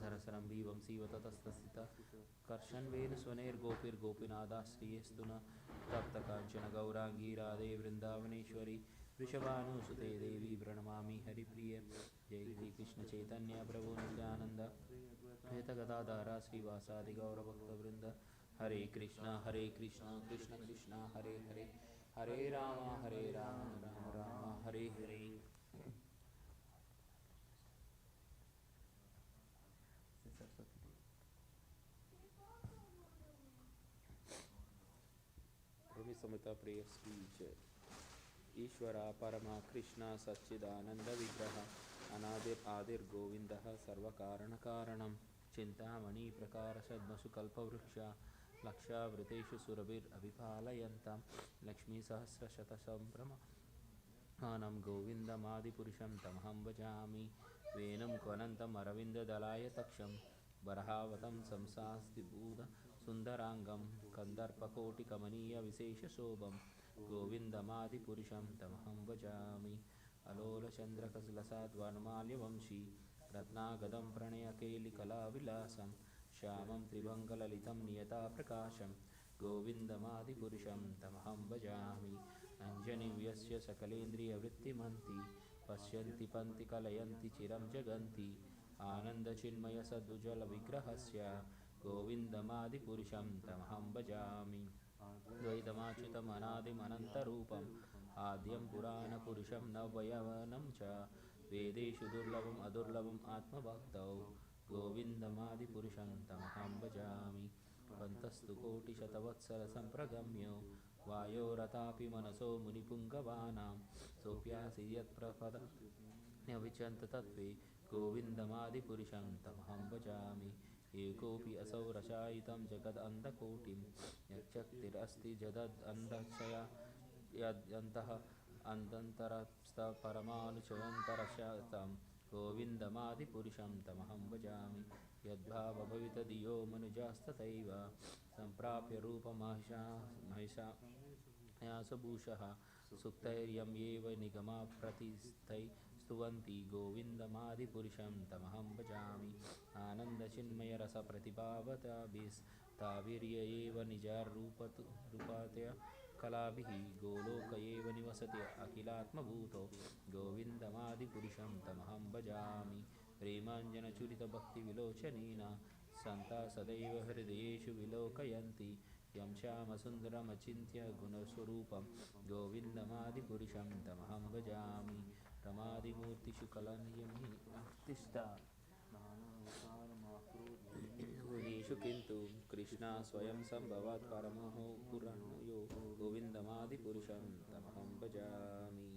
सरसरम्भी वंशीव ततस्तस्थिता कर्षन्वेन स्वनैर्गोपीर्गोपीनादाश्रियस्तु न तप्तकाञ्चन गौराङ्गी राधे वृन्दावनेश्वरी वृषभानुसुते देवी प्रणमामि हरिप्रिय जय श्रीकृष्णचैतन्य प्रभु नित्यानन्द श्वेतगदाधर श्रीवासादि गौरभक्तवृन्द हरे कृष्ण कृष्ण कृष्ण हरे हरे हरे राम राम राम हरे हरे रवि समिता प्रिय स्पीच ईश्वरा परमा कृष्ण सच्चिदानंद विग्रह अनादिर आदिर गोविंद सर्वकारणकारणं चिंतामणि प्रकार सद्मसुकल्पवृक्ष लक्षावृतेषु सुरभिरभिपालयन्तं लक्ष्मीसहस्रशतसम्भ्रमानं गोविन्दमादिपुरुषं तमहं भजामि वेणुं क्वनन्तम् अरविन्ददलायतक्षं बर्हावतं संसास्तिभूत सुन्दराङ्गं कन्दर्पकोटिकमनीयविशेषशोभं गोविन्दमादिपुरुषं तमहं भजामि अलोलचन्द्रकलसाद्वर्माल्यवंशी रत्नागदं प्रणयकेलिकलाविलासं श्यामं त्रिभङ्गललितं नियताप्रकाशं गोविन्दमादिपुरुषं तमहं भजामि अञ्जनिव्यस्य सकलेन्द्रियवृत्तिमन्ति पश्यन्ति पन्ति कलयन्ति चिरं जगन्ति आनन्दचिन्मयसद्भुजलविग्रहस्य गोविन्दमादिपुरुषं तमहं भजामि द्वैतमाच्युतमनादिमनन्तरूपम् आद्यं पुराणपुरुषं नवयवनं च वेदेषु दुर्लभम् अदुर्लभम् आत्मभक्तौ गोविन्दमादिपुरुषं तमहं भजामि पन्तस्तु कोटिशतवत्सरसम्प्रगम्यो वायोरथापि मनसो मुनिपुङ्गवानां सोऽप्यासि यत्प्रपदन्यविचन्ततत्त्वे गोविन्दमादिपुरुषं तमहं भजामि एकोऽपि असौ रसायितं जगदन्धकोटिं यच्चक्तिरस्ति जगदन्धक्षया यद्यन्तः अन्तरस्थपरमानुचयन्तरशतं गोविन्दमादिपुरुषं तमहं भजामि यद्भावभवितधियो मनुजास्तथैव सम्प्राप्य रूपमहिषायासभूषः सुक्तैर्यं येव निगमाप्रतिस्थै स्तुवन्ति गोविन्दमादिपुरुषं तमहं भजामि आनन्दचिन्मयरसप्रतिभावताभिस्तावीर्य एव निजारूपतया कलाभिः गोलोक एव निवसति अखिलात्मभूतो गोविन्दमादिपुरुषं तमहं भजामि प्रेमाञ्जनचुरितभक्तिविलोचनेन सन्ता सदैव हृदयेषु विलोकयन्ति यं श्यामसुन्दरमचिन्त्य गुणस्वरूपं गोविन्दमादिपुरुषं तमहं भजामि रमादिमूर्तिषु कलनीयमिष्टिष्टा गुणेषु किन्तु कृष्णा स्वयं सम्भवात् परमो पुराणयो गोविन्दमादिपुरुषं तमहं भजामि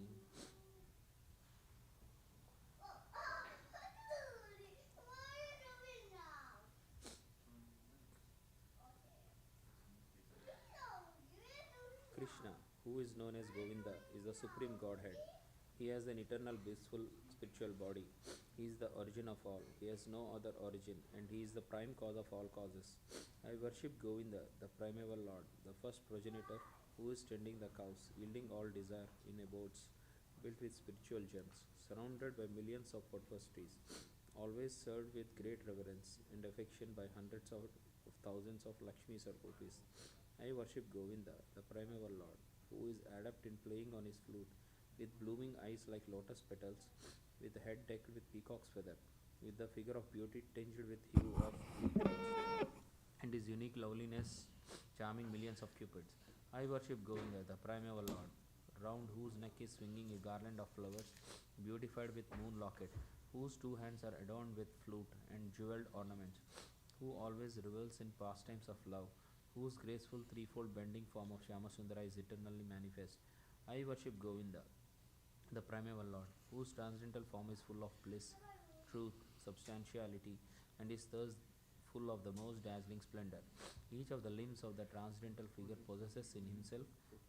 Krishna, who is known as Govinda, is the supreme Godhead. He has an eternal blissful spiritual body. He is the origin of all. He has no other origin, and he is the prime cause of all causes. I worship Govinda, the primeval Lord, the first progenitor, who is tending the cows, yielding all desire in abodes built with spiritual gems, surrounded by millions of purpose trees, always served with great reverence and affection by hundreds of thousands of Lakshmis or gopis. I worship Govinda, the primeval Lord, who is adept in playing on his flute, with blooming eyes like lotus petals, with a head decked with peacock's feather, with the figure of beauty tinged with hue of clouds, and his unique loveliness charming millions of cupids. I worship Govinda, the primeval Lord, round whose neck is swinging a garland of flowers, beautified with moon locket, whose two hands are adorned with flute and jeweled ornaments, who always revels in pastimes of love, whose graceful threefold bending form of Shyamasundara is eternally manifest. I worship Govinda, the primeval Lord, whose transcendental form is full of bliss, truth, substantiality, and is thus full of the most dazzling splendor. Each of the limbs of the transcendental figure possesses in himself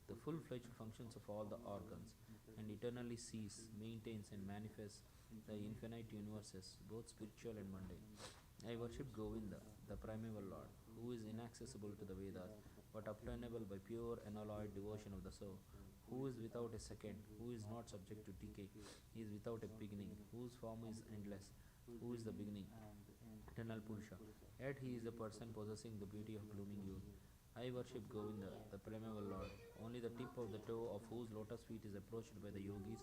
the full-fledged functions of all the organs, and eternally sees, maintains, and manifests the infinite universes, both spiritual and mundane. I worship Govinda, the primeval Lord, who is inaccessible to the Vedas, but obtainable by pure unalloyed devotion of the soul, who is without a second, who is not subject to decay, he is without a beginning, whose form is endless, who is the beginning, eternal Purusha. Yet he is a person possessing the beauty of blooming youth. I worship Govinda, the primeval Lord, only the tip of the toe of whose lotus feet is approached by the yogis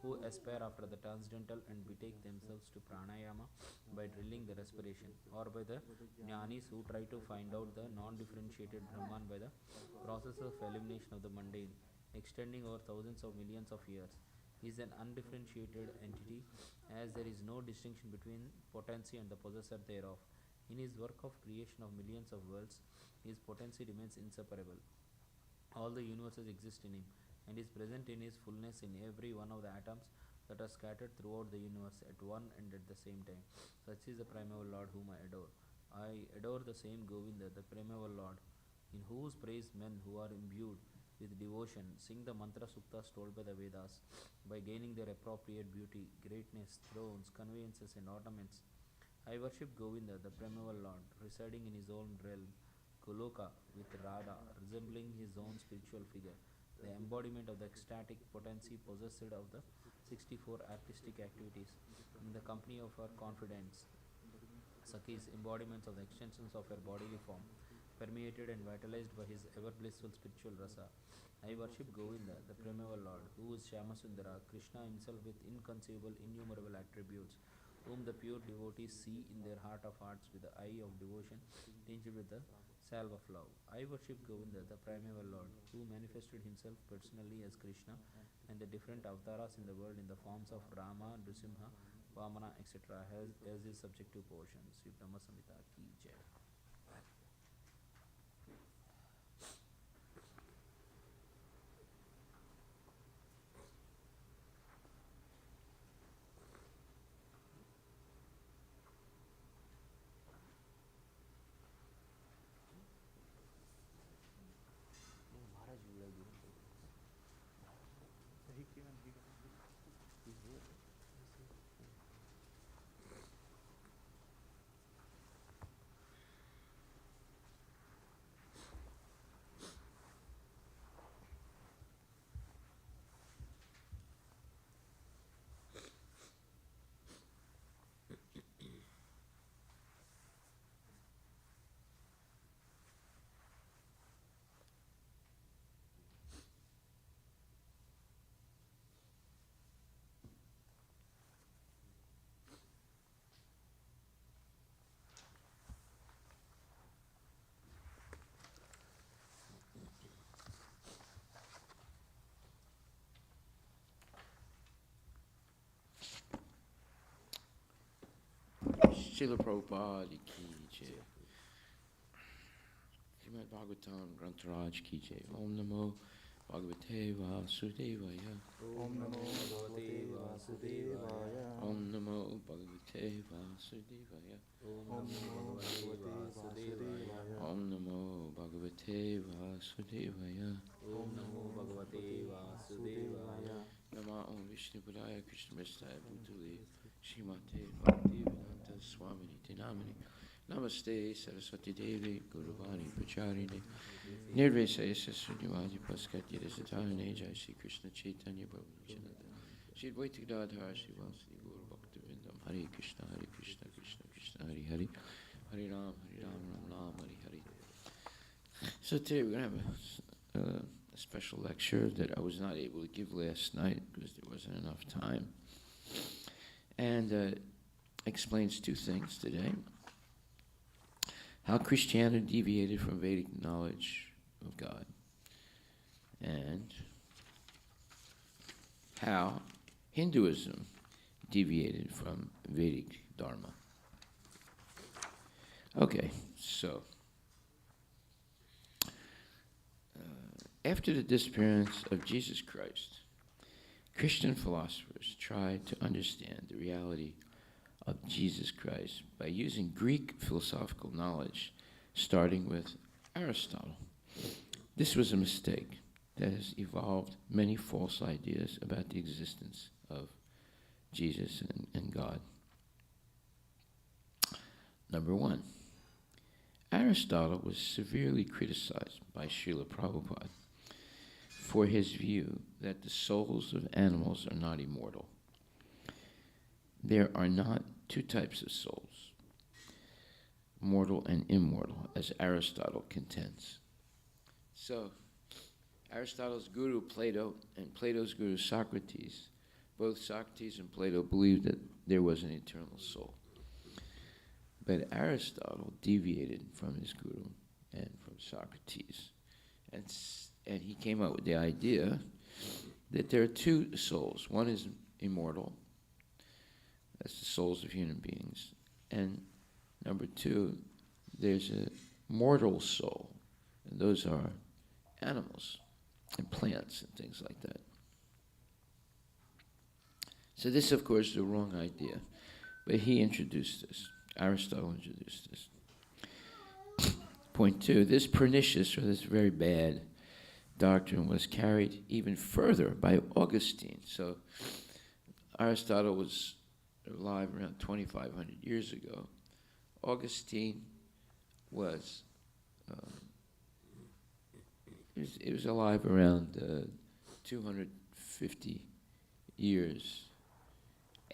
who aspire after the transcendental and betake themselves to pranayama by drilling the respiration, or by the jnanis who try to find out the non-differentiated Brahman by the process of elimination of the mundane, extending over thousands of millions of years. He is an undifferentiated entity, as there is no distinction between potency and the possessor thereof. In his work of creation of millions of worlds, his potency remains inseparable. All the universes exist in him, and is present in his fullness in every one of the atoms that are scattered throughout the universe at one and at the same time. Such is the primeval Lord whom I adore. I adore the same Govinda, the primeval Lord, in whose praise men who are imbued with devotion sing the mantra suktas told by the Vedas, by gaining their appropriate beauty, greatness, thrones, conveyances, and ornaments. I worship Govinda, the primeval Lord, residing in his own realm, Goloka, with Radha, resembling his own spiritual figure, the embodiment of the ecstatic potency possessed of the 64 artistic activities, in the company of her confidants, Sakis, embodiments of the extensions of her bodily form, permeated and vitalized by his ever blissful spiritual rasa. I worship Govinda, the primeval Lord, who is Shyamasundara, Krishna himself with inconceivable, innumerable attributes, whom the pure devotees see in their heart of hearts with the eye of devotion tinged with the salve of love. I worship Govinda, the primeval Lord, who manifested himself personally as Krishna and the different avatars in the world in the forms of Rama, Nrsimha, Vamana, etc., as his subjective portions. Sri Brahma Samhita ki jai. Srila Prabhupada ki jai. Srimad Bhagavatam Grantaraj ki jai. Om Namo Bhagavate Vasudevaya. Om Namo Bhagavate Vasudevaya. Om Namo Bhagavate Vasudevaya. Om Namo Bhagavate Vasudevaya. Om Namo Bhagavate Vasudevaya. Om Namo Bhagavate Vasudevaya. Nama Om Vishnu Padaya Krishna Mestaya Bhutale Srimate Bhaktivedanta Swamini Tinamini Namaste Saraswati Devi Guruvani Pacharine Nirvesaya Sasunivadi Paskati Rasatane Jai Sri Krishna Chaitanya Prabhu Nityananda Sri Advaita Gadadhara Sri Vasudeva Gaura Bhaktivinoda Hare Krishna Krishna Krishna Hare Hare Hare Ram Ram Ram Hare Hare. So today we're going to have a special lecture that I was not able to give last night because there wasn't enough time. And explains two things today. How Christianity deviated from Vedic knowledge of God. And how Hinduism deviated from Vedic Dharma. Okay, so after the disappearance of Jesus Christ, Christian philosophers tried to understand the reality of Jesus Christ by using Greek philosophical knowledge, starting with Aristotle. This was a mistake that has evolved many false ideas about the existence of Jesus and God. Number one, Aristotle was severely criticized by Srila Prabhupada for his view that the souls of animals are not immortal. There are not two types of souls, mortal and immortal, as Aristotle contends. So, Aristotle's guru Plato and Plato's guru Socrates, both Socrates and Plato believed that there was an eternal soul. But Aristotle deviated from his guru and from Socrates, and he came up with the idea that there are two souls. One is immortal, that's the souls of human beings, and number two, there's a mortal soul, and those are animals and plants and things like that. So this, of course, is the wrong idea, but he introduced this. Aristotle introduced this. Point two, this pernicious, or this very bad doctrine was carried even further by Augustine. So Aristotle was alive around 2,500 years ago. Augustine was he was alive around 250 years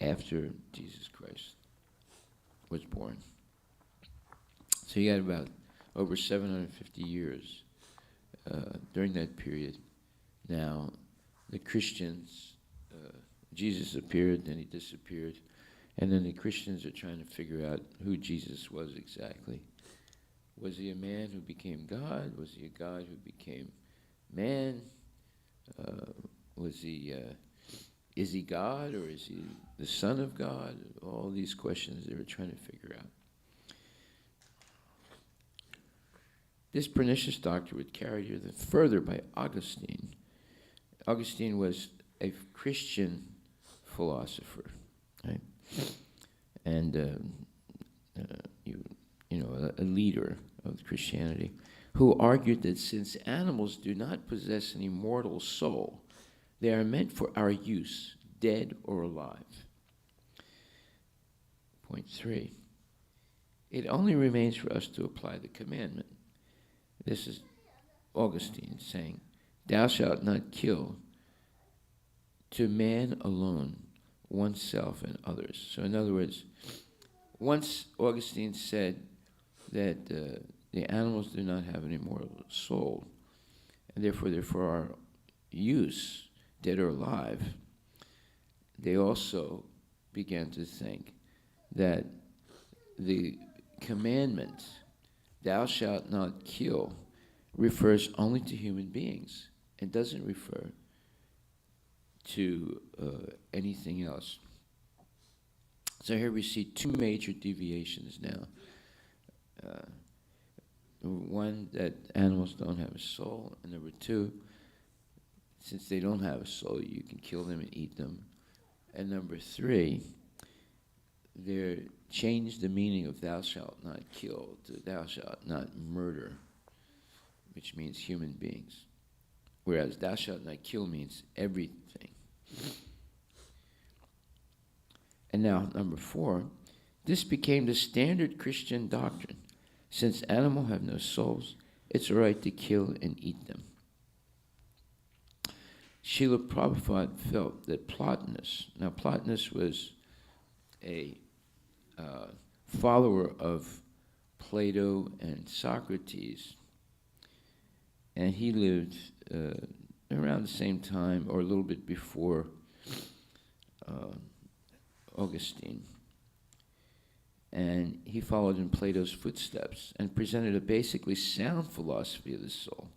after Jesus Christ was born. So you got about over 750 years during that period. Now, the Christians, Jesus appeared, then he disappeared, and then the Christians are trying to figure out who Jesus was exactly. Was he a man who became God? Was he a God who became man? Is he God, or is he the Son of God? All these questions they were trying to figure out. This pernicious doctrine was carried even further by Augustine. Augustine was a Christian philosopher, right? And a leader of Christianity, who argued that since animals do not possess an immortal soul, they are meant for our use, dead or alive. Point three, it only remains for us to apply the commandment. This is Augustine saying, "Thou shalt not kill," to man alone, oneself and others. So in other words, once Augustine said that the animals do not have an immortal soul, and therefore they're for our use, dead or alive, they also began to think that the commandment, "Thou shalt not kill," refers only to human beings and doesn't refer to anything else. So here we see two major deviations now. One, that animals don't have a soul, and number two, since they don't have a soul, you can kill them and eat them. And number three, they changed the meaning of "thou shalt not kill" to "thou shalt not murder," which means human beings. Whereas "thou shalt not kill" means everything. And now, number four, this became the standard Christian doctrine. Since animals have no souls, it's all right to kill and eat them. Srila Prabhupada felt that Plotinus, now Plotinus was a follower of Plato and Socrates, and he lived around the same time or a little bit before Augustine. And he followed in Plato's footsteps and presented a basically sound philosophy of the soul,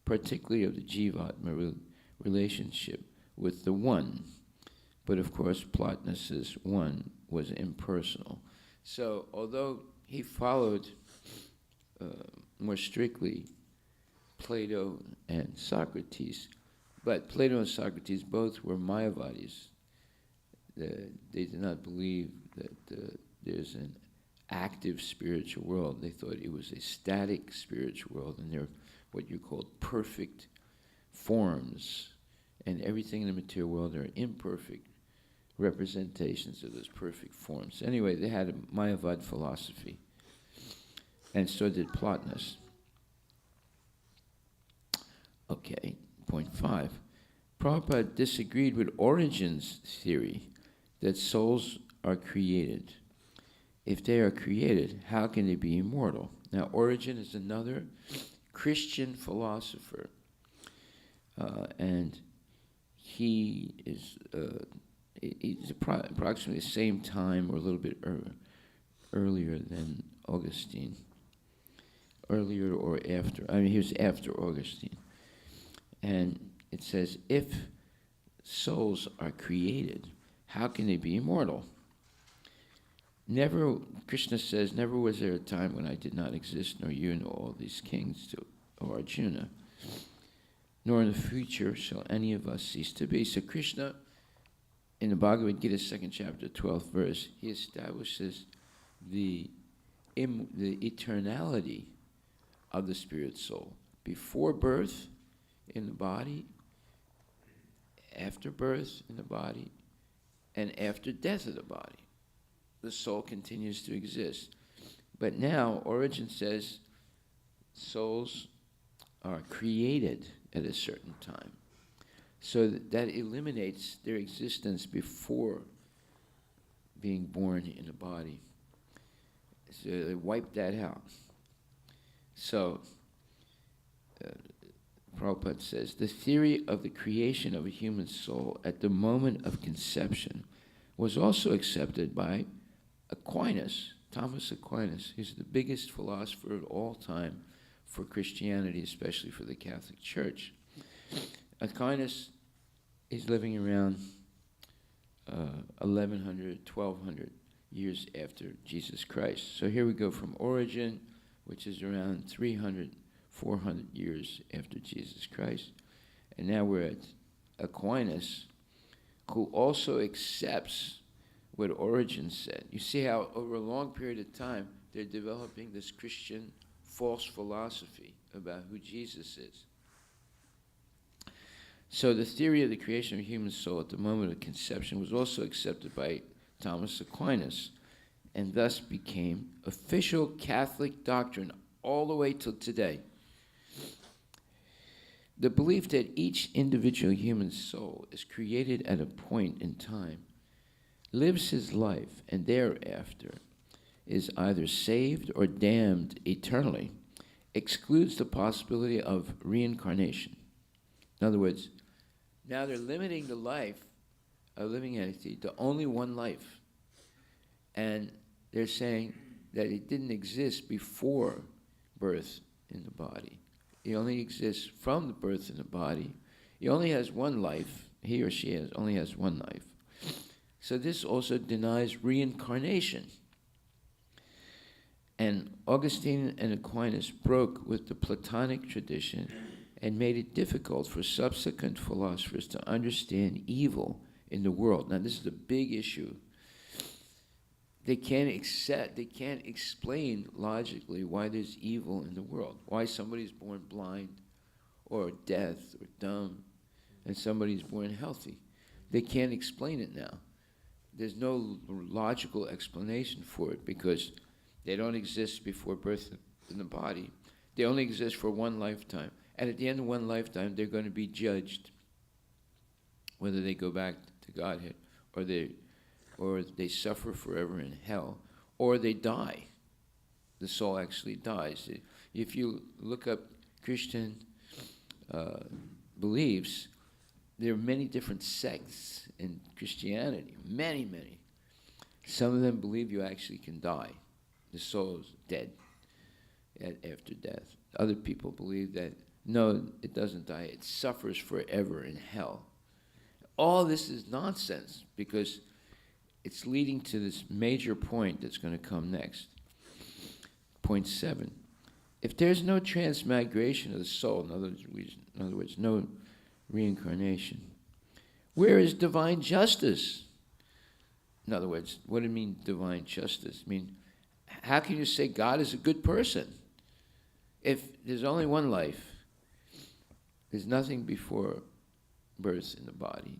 particularly of the Jivatma relationship with the One. But of course, Plotinus's One was impersonal. So although he followed more strictly Plato and Socrates, but Plato and Socrates both were Mayavadis. They did not believe that there's an active spiritual world. They thought it was a static spiritual world, and they're what you call perfect forms, and everything in the material world are imperfect representations of those perfect forms. Anyway, they had a Mayavad philosophy, and so did Plotinus. Okay, point 5. Prabhupada disagreed with Origen's theory that souls are created. If they are created, how can they be immortal? Now, Origen is another Christian philosopher, and he is he's approximately the same time or a little bit earlier than Augustine. Earlier or after. I mean, he was after Augustine. And it says, if souls are created, how can they be immortal? Never, Krishna says, never was there a time when I did not exist, nor you, nor all these kings, O Arjuna. Nor in the future shall any of us cease to be. So Krishna, in the Bhagavad Gita, 2nd chapter, 12th verse, he establishes the eternality of the spirit soul. Before birth in the body, after birth in the body, and after death of the body. The soul continues to exist. But now, Origen says souls are created at a certain time. So that eliminates their existence before being born in the body. So they wipe that out. So, Prabhupada says, the theory of the creation of a human soul at the moment of conception was also accepted by Aquinas, Thomas Aquinas. He's the biggest philosopher of all time for Christianity, especially for the Catholic Church. Aquinas is living around 1100, 1200 years after Jesus Christ. So here we go from Origen, which is around 300, 400 years after Jesus Christ. And now we're at Aquinas, who also accepts what Origen said. You see how over a long period of time, they're developing this Christian false philosophy about who Jesus is. So the theory of the creation of a human soul at the moment of conception was also accepted by Thomas Aquinas, and thus became official Catholic doctrine all the way till today. The belief that each individual human soul is created at a point in time, lives his life, and thereafter is either saved or damned eternally, excludes the possibility of reincarnation. In other words, now they're limiting the life of living entity to only one life. And they're saying that it didn't exist before birth in the body. It only exists from the birth in the body. He only has one life. He or she only has one life. So this also denies reincarnation. And Augustine and Aquinas broke with the Platonic tradition and made it difficult for subsequent philosophers to understand evil in the world. Now, this is a big issue. They can't explain logically why there's evil in the world, why somebody's born blind or deaf or dumb and somebody's born healthy. They can't explain it now. There's no logical explanation for it because they don't exist before birth in the body. They only exist for one lifetime. And at the end of one lifetime, they're going to be judged, whether they go back to Godhead or they suffer forever in hell, or they die. The soul actually dies. If you look up Christian beliefs, there are many different sects in Christianity, many, many. Some of them believe you actually can die. The soul is dead after death. Other people believe that, no, it doesn't die. It suffers forever in hell. All this is nonsense because it's leading to this major point that's going to come next. Point 7. If there's no transmigration of the soul, in other words, no reincarnation, where is divine justice? In other words, what do you mean divine justice? I mean, how can you say God is a good person? If there's only one life, there's nothing before birth in the body.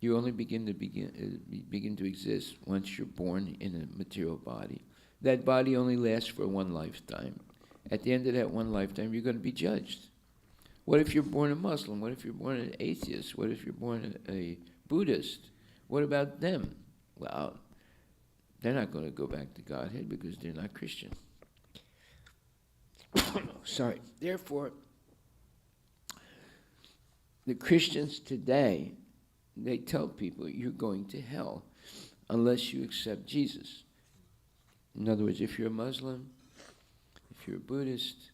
You only begin to exist once you're born in a material body. That body only lasts for one lifetime. At the end of that one lifetime, you're going to be judged. What if you're born a Muslim? What if you're born an atheist? What if you're born a Buddhist? What about them? Well, they're not going to go back to Godhead because they're not Christian. Sorry. Therefore, the Christians today, they tell people you're going to hell unless you accept Jesus. In other words, if you're a Muslim, if you're a Buddhist,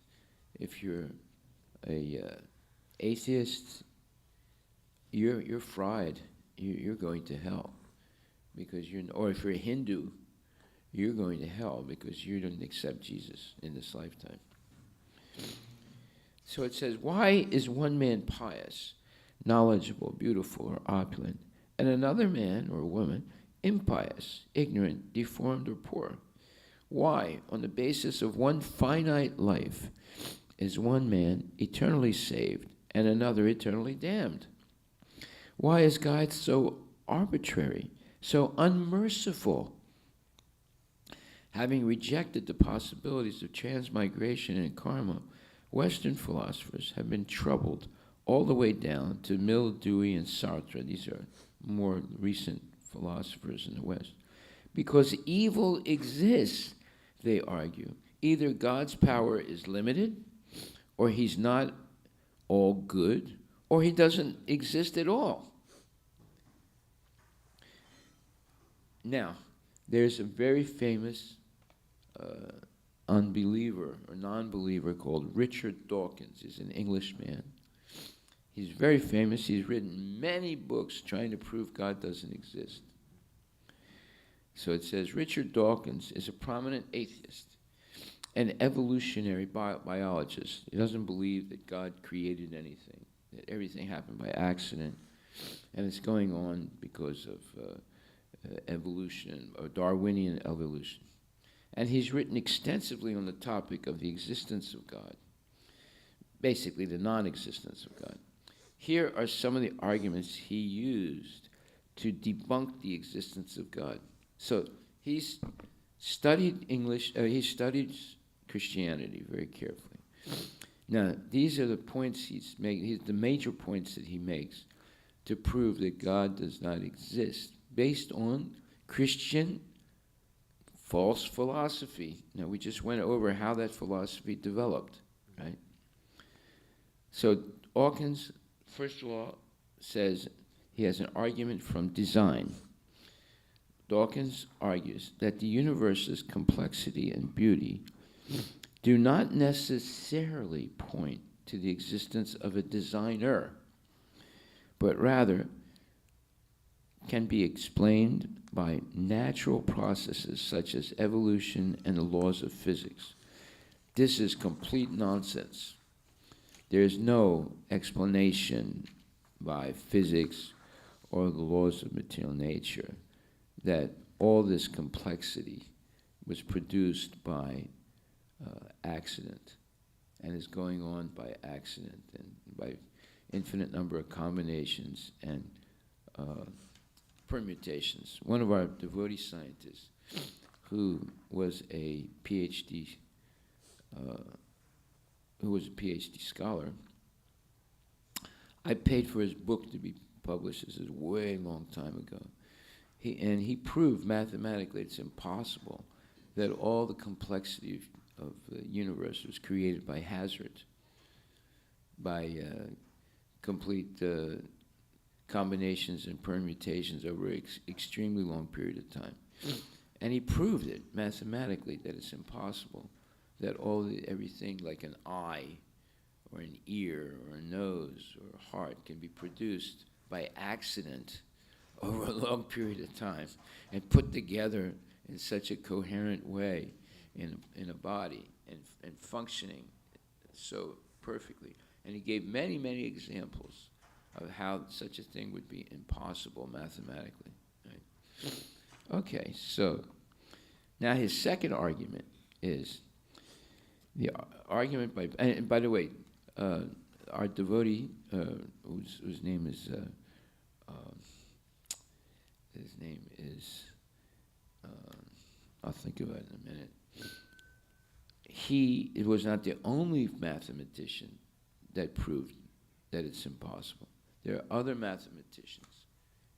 if you're a atheist, you're fried. You're going to hell because or if you're a Hindu, you're going to hell because you didn't accept Jesus in this lifetime. So it says, why is one man pious, knowledgeable, beautiful, or opulent, and another man or woman impious, ignorant, deformed, or poor? Why, on the basis of one finite life, is one man eternally saved and another eternally damned? Why is God so arbitrary, so unmerciful? Having rejected the possibilities of transmigration and karma, Western philosophers have been troubled all the way down to Mill, Dewey, and Sartre. These are more recent philosophers in the West. Because evil exists, they argue. Either God's power is limited, or he's not all good, or he doesn't exist at all. Now, there's a very famous unbeliever or non-believer called Richard Dawkins. He's an Englishman. He's very famous. He's written many books trying to prove God doesn't exist. So it says, Richard Dawkins is a prominent atheist, an evolutionary biologist. He doesn't believe that God created anything, that everything happened by accident, and it's going on because of evolution, or Darwinian evolution. And he's written extensively on the topic of the existence of God, basically the non-existence of God. Here are some of the arguments he used to debunk the existence of God. So he's studied he studied Christianity very carefully. Now, these are the points he's making, the major points that he makes to prove that God does not exist, based on Christian false philosophy. Now, we just went over how that philosophy developed, right? So Dawkins, first of all, says he has an argument from design. Dawkins argues that the universe's complexity and beauty do not necessarily point to the existence of a designer, but rather can be explained by natural processes such as evolution and the laws of physics. This is complete nonsense. There is no explanation by physics or the laws of material nature that all this complexity was produced by accident and is going on by accident and by infinite number of combinations and permutations. One of our devotee scientists, who was a PhD scholar, I paid for his book to be published. This is way long time ago. He proved mathematically it's impossible that all the complexity of the universe was created by hazard, by complete combinations and permutations over an extremely long period of time. And he proved it mathematically that it's impossible that everything like an eye or an ear or a nose or a heart can be produced by accident over a long period of time and put together in such a coherent way in a body and functioning so perfectly. And he gave many, many examples of how such a thing would be impossible mathematically. Right? Okay, so now his second argument is the argument by, and by the way, our devotee, whose name is, I'll think about it in a minute. It was not the only mathematician that proved that it's impossible. There are other mathematicians,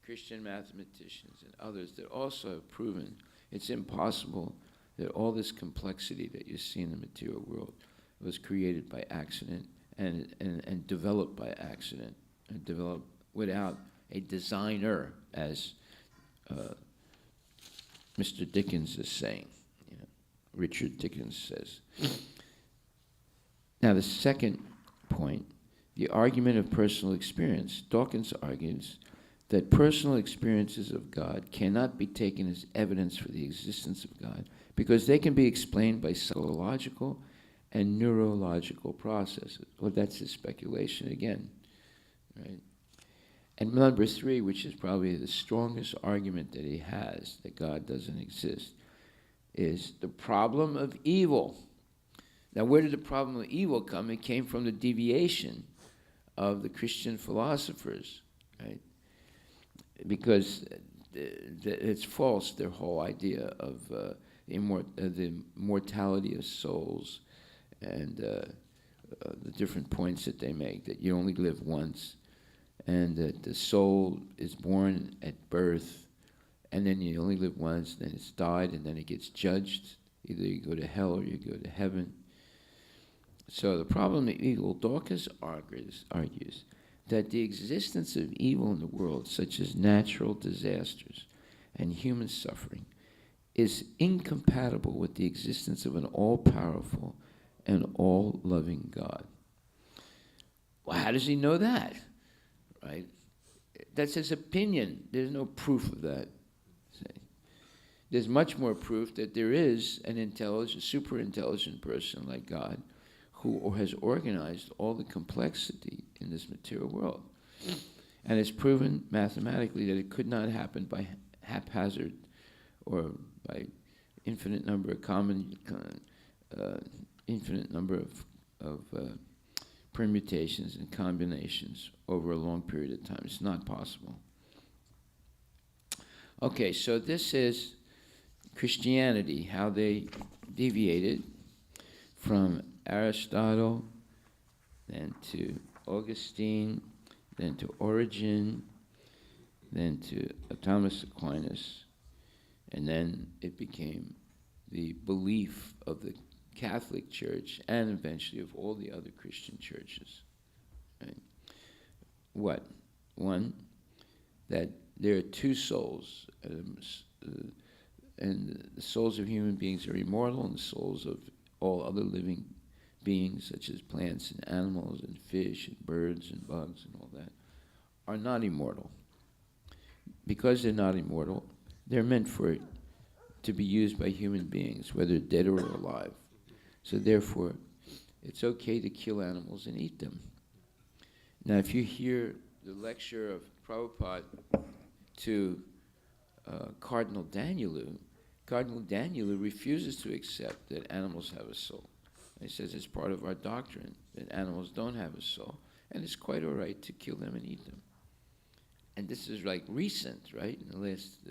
Christian mathematicians and others, that also have proven it's impossible that all this complexity that you see in the material world was created by accident and developed by accident and developed without a designer, as Mr. Dickens is saying. Richard Dickens says. Now the second point, the argument of personal experience. Dawkins argues that personal experiences of God cannot be taken as evidence for the existence of God because they can be explained by psychological and neurological processes. Well, that's his speculation again, right? And number three, which is probably the strongest argument that he has that God doesn't exist, is the problem of evil. Now, where did the problem of evil come? It came from the deviation of the Christian philosophers, right? Because it's false, their whole idea of the mortality of souls and the different points that they make, that you only live once, and that the soul is born at birth, and then you only live once, then it's died, and then it gets judged. Either you go to hell or you go to heaven. So the problem of evil, Dawkins argues that the existence of evil in the world, such as natural disasters and human suffering, is incompatible with the existence of an all-powerful and all-loving God. Well, how does he know that? Right? That's his opinion. There's no proof of that. There's much more proof that there is an intelligent, super intelligent person like God who has organized all the complexity in this material world. And it's proven mathematically that it could not happen by haphazard or by infinite number of permutations and combinations over a long period of time. It's not possible. Okay, so this is Christianity, how they deviated from Aristotle, then to Augustine, then to Origen, then to Thomas Aquinas, and then it became the belief of the Catholic Church and eventually of all the other Christian churches. Right? What? One, that there are two souls, and the souls of human beings are immortal, and the souls of all other living beings, such as plants and animals and fish and birds and bugs and all that, are not immortal. Because they're not immortal, they're meant to be used by human beings, whether dead or alive. So therefore, it's okay to kill animals and eat them. Now, if you hear the lecture of Prabhupada to Cardinal Danielu refuses to accept that animals have a soul. He says it's part of our doctrine that animals don't have a soul, and it's quite all right to kill them and eat them. And this is like recent, right? In the last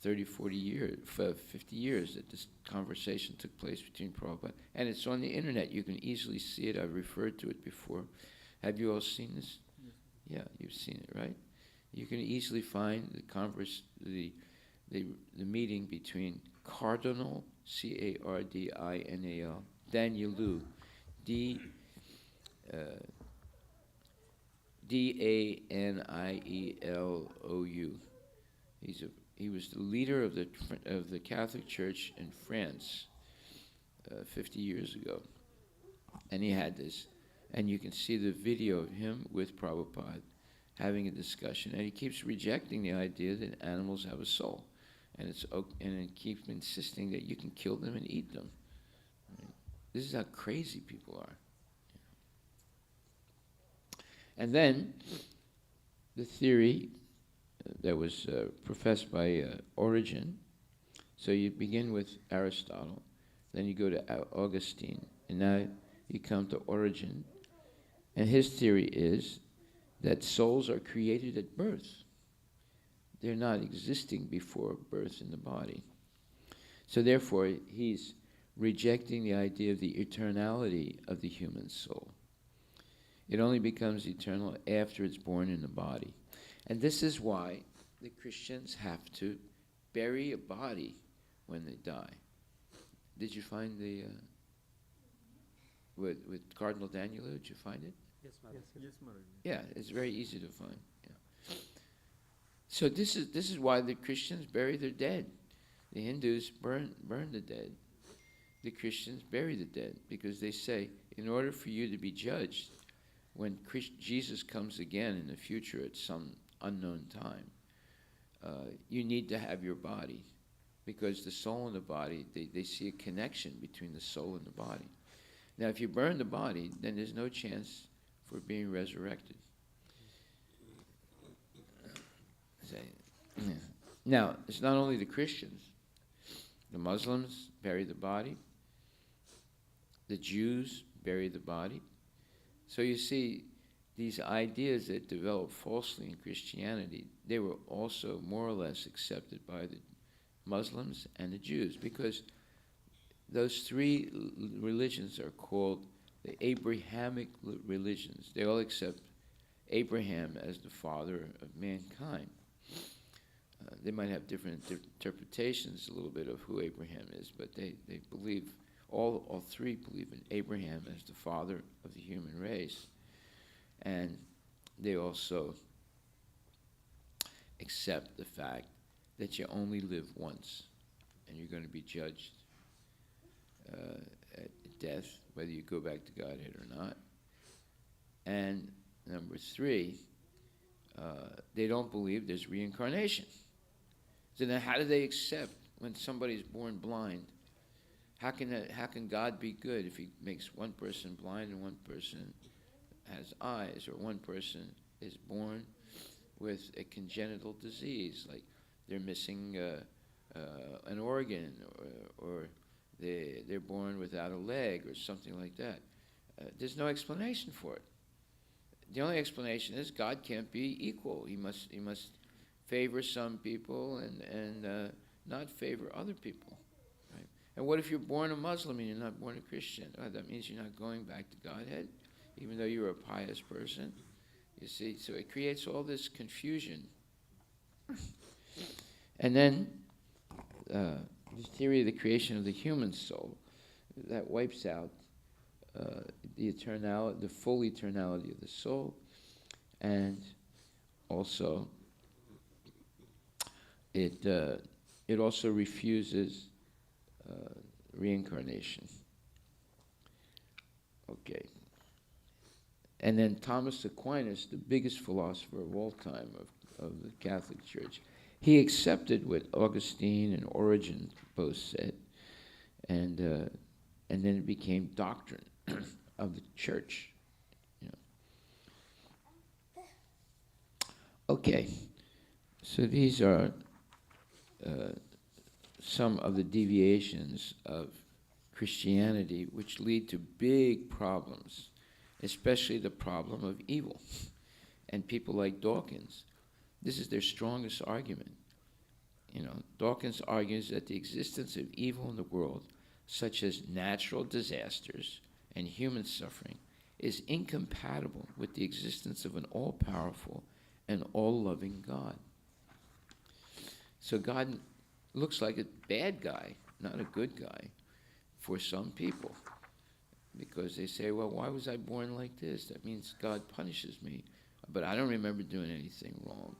30, 40 years, 50 years that this conversation took place between Prabhupada. And it's on the internet. You can easily see it. I've referred to it before. Have you all seen this? Yes. Yeah, you've seen it, right? You can easily find the meeting between Cardinal, Cardinal, Danielu, Danielou. He was the leader of the Catholic Church in France 50 years ago, and he had this, and you can see the video of him with Prabhupada having a discussion, and he keeps rejecting the idea that animals have a soul, and it keeps insisting that you can kill them and eat them. Right? This is how crazy people are. And then the theory that was professed by Origen So you begin with Aristotle, then you go to Augustine, and now you come to Origen. And his theory is that souls are created at birth. They're not existing before birth in the body. So therefore, he's rejecting the idea of the eternality of the human soul. It only becomes eternal after it's born in the body. And this is why the Christians have to bury a body when they die. Did you find the, with Cardinal Daniel, did you find it? Yes, Maharaj. Yes, Maharaj. Yeah, it's very easy to find. Yeah. So this is why the Christians bury their dead. The Hindus burn the dead. The Christians bury the dead because they say, in order for you to be judged, when Jesus comes again in the future at some unknown time, you need to have your body, because the soul and the body, they see a connection between the soul and the body. Now, if you burn the body, then there's no chance for being resurrected. Now, it's not only the Christians. The Muslims bury the body. The Jews bury the body. So you see, these ideas that developed falsely in Christianity, they were also more or less accepted by the Muslims and the Jews, because those three religions are called the Abrahamic religions. They all accept Abraham as the father of mankind. They might have different interpretations a little bit of who Abraham is, but they believe, all three believe in Abraham as the father of the human race. And they also accept the fact that you only live once, and you're going to be judged at death, whether you go back to Godhead or not. And number three, they don't believe there's reincarnation. So then how do they accept when somebody's born blind? How can God be good if he makes one person blind and one person has eyes, or one person is born with a congenital disease, like they're missing an organ, or they're born without a leg or something like that? There's no explanation for it. The only explanation is God can't be equal. He must favor some people and not favor other people. Right? And what if you're born a Muslim and you're not born a Christian? Oh, that means you're not going back to Godhead, even though you're a pious person. You see, so it creates all this confusion. And then this theory of the creation of the human soul, that wipes out the full eternality of the soul, and also it also refuses reincarnation. Okay. And then Thomas Aquinas, the biggest philosopher of all time of the Catholic Church, he accepted what Augustine and Origen both said, and then it became doctrine of the Church. You know. Okay, so these are some of the deviations of Christianity which lead to big problems, especially the problem of evil. And people like Dawkins, this is their strongest argument. You know, Dawkins argues that the existence of evil in the world, such as natural disasters and human suffering, is incompatible with the existence of an all-powerful and all-loving God. So God looks like a bad guy, not a good guy, for some people. Because they say, well, why was I born like this? That means God punishes me. But I don't remember doing anything wrong.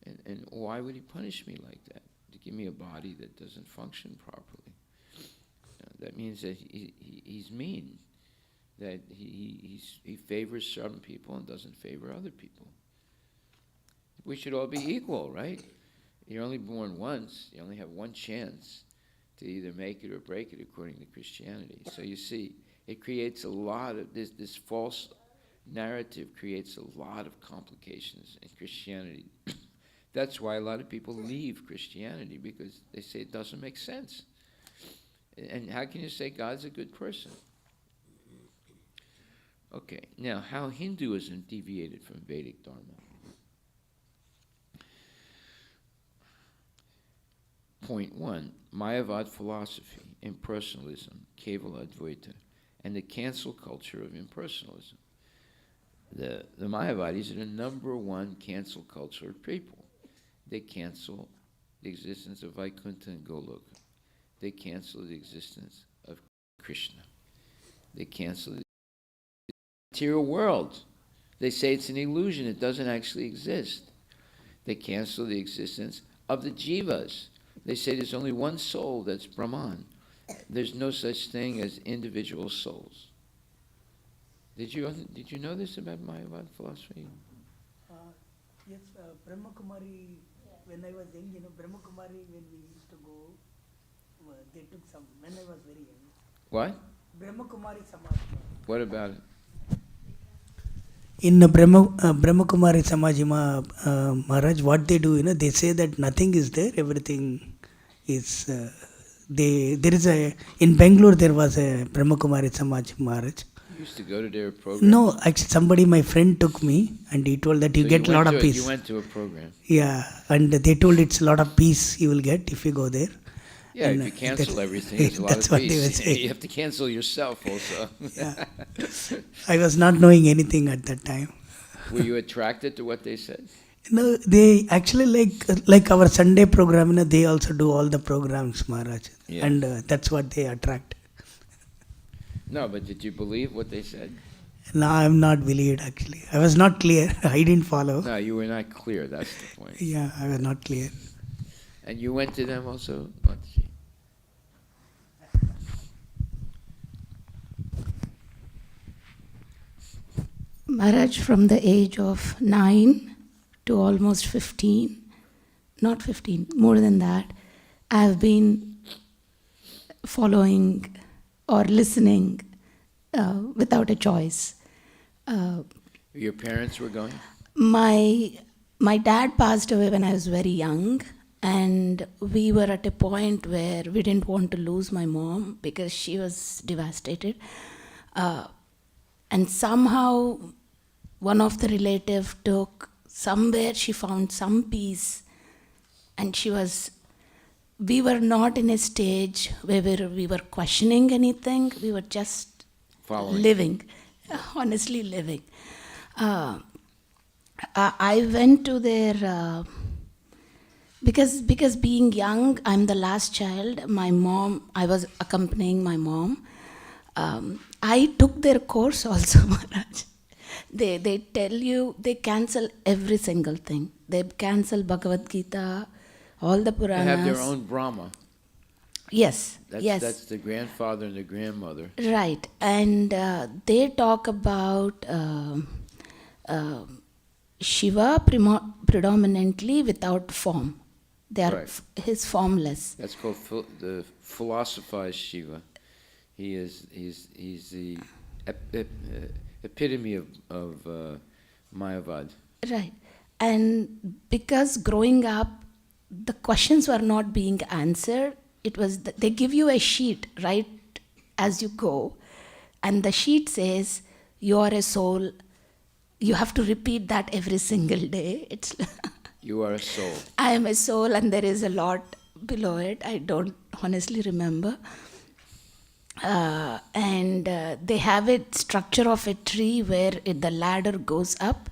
And why would he punish me like that? To give me a body that doesn't function properly. That means that he's mean. That he favors some people and doesn't favor other people. We should all be equal, right? You're only born once. You only have one chance to either make it or break it according to Christianity. So you see, it creates a lot of, this false narrative creates a lot of complications in Christianity That's why a lot of people leave Christianity, because they say it doesn't make sense. And how can you say God's a good person? Okay, now how Hinduism deviated from Vedic Dharma. Point 1, Mayavad philosophy, impersonalism, Kevala Advaita, and the cancel culture of impersonalism. The Mayavadis are the number one cancel culture of people. They cancel the existence of Vaikuntha and Goloka. They cancel the existence of Krishna. They cancel the material world. They say it's an illusion, it doesn't actually exist. They cancel the existence of the jivas. They say there's only one soul, that's Brahman. There's no such thing as individual souls. Did you know this about Mayavad philosophy? Yes, Brahma Kumari, when I was young, Brahma Kumari, when we used to go, they took some, when I was very young. What? Brahma Kumari Samaj. What about it? In Brahma Kumari Samaj, Maharaj, what they do, they say that nothing is there, everything is, there is in Bangalore there was a Brahma Kumari Samaj, Maharaj. You used to go to their program? No, actually my friend took me and he told that you get a lot of peace. You went to a program? Yeah, and they told it's a lot of peace you will get if you go there. Yeah, and if you cancel everything, there's a lot that's of what they were peace. saying. You have to cancel yourself also. Yeah. I was not knowing anything at that time. Were you attracted to what they said? No, they actually like our Sunday program, they also do all the programs, Maharaj. Yeah. And that's what they attract. No, but did you believe what they said? No, I'm not believed actually. I was not clear. I didn't follow. No, you were not clear, that's the point. Yeah, I was not clear. And you went to them also, Mataji? Maharaj, from the age of 9 to almost 15, not 15, more than that, I have been following or listening without a choice. Your parents were going? My dad passed away when I was very young, and we were at a point where we didn't want to lose my mom because she was devastated. And somehow one of the relatives took, somewhere she found some peace, and we were not in a stage where we were questioning anything, we were just Following. living, honestly living. I went to their, because being young, I'm the last child, I was accompanying my mom. I took their course also, Maharaj. They tell you, they cancel every single thing. They cancel Bhagavad Gita, all the Puranas. They have their own Brahma. Yes, yes. That's the grandfather and the grandmother. Right, and they talk about Shiva predominantly without form. They are Right. He's formless. That's called the philosophized Shiva. He's the epitome of Mayavad. Right, and because growing up, the questions were not being answered. It was they give you a sheet right as you go, and the sheet says you are a soul. You have to repeat that every single day. It's You are a soul. I am a soul, and there is a lot below it. I don't honestly remember. And they have a structure of a tree where the ladder goes up,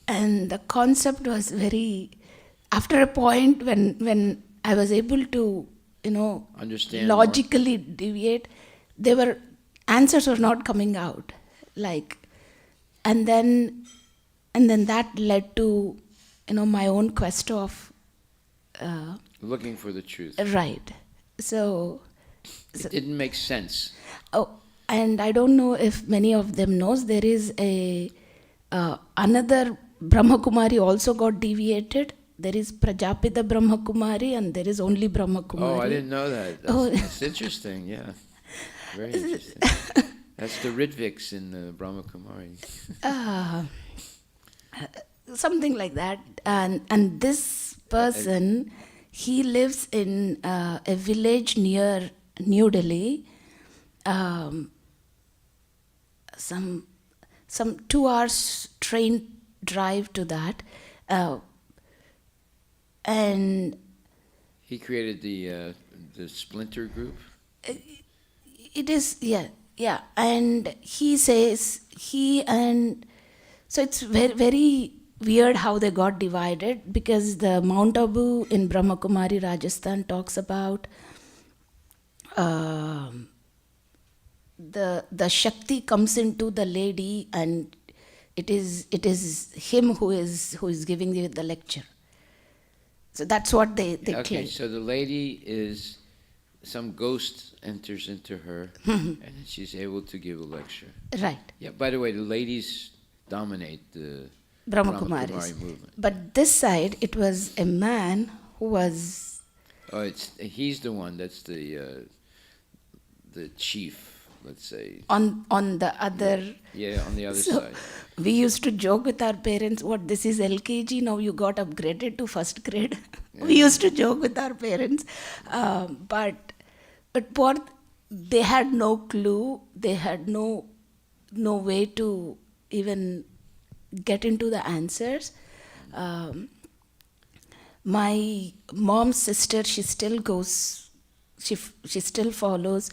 and the concept was very. After a point, when I was able to, Understand logically deviate, answers were not coming out, and then that led to, my own quest of. Looking for the truth. Right. So. It didn't make sense. Oh, and I don't know if many of them knows, there is another Brahma Kumari also got deviated. There is Prajapita Brahma Kumari and there is only Brahma Kumari. Oh, I didn't know that. That's interesting, yeah. Very interesting. That's the Ritviks in Brahma Kumari. something like that. And this person, he lives in a village near New Delhi. Some 2 hours train drive to that, and He created the splinter group. it is, yeah, and he says so it's very, very weird how they got divided, because the Mount Abu in Brahmakumari, Rajasthan talks about the Shakti comes into the lady, and it is him who is giving you the lecture. So that's what they Okay, claim. so the lady is, some ghost enters into her, and then she's able to give a lecture. Right. Yeah, by the way, the ladies dominate the Brahmakumaris. Brahmakumari movement. But this side, it was a man who was Oh, he's the one that's the chief, let's say. on the other. Yeah, on the other So side. we used to joke with our parents, what, this is LKG, now you got upgraded to first grade. We used to joke with our parents. But poor, they had no clue, they had no way to even get into the answers. My mom's sister, she still goes, she still follows.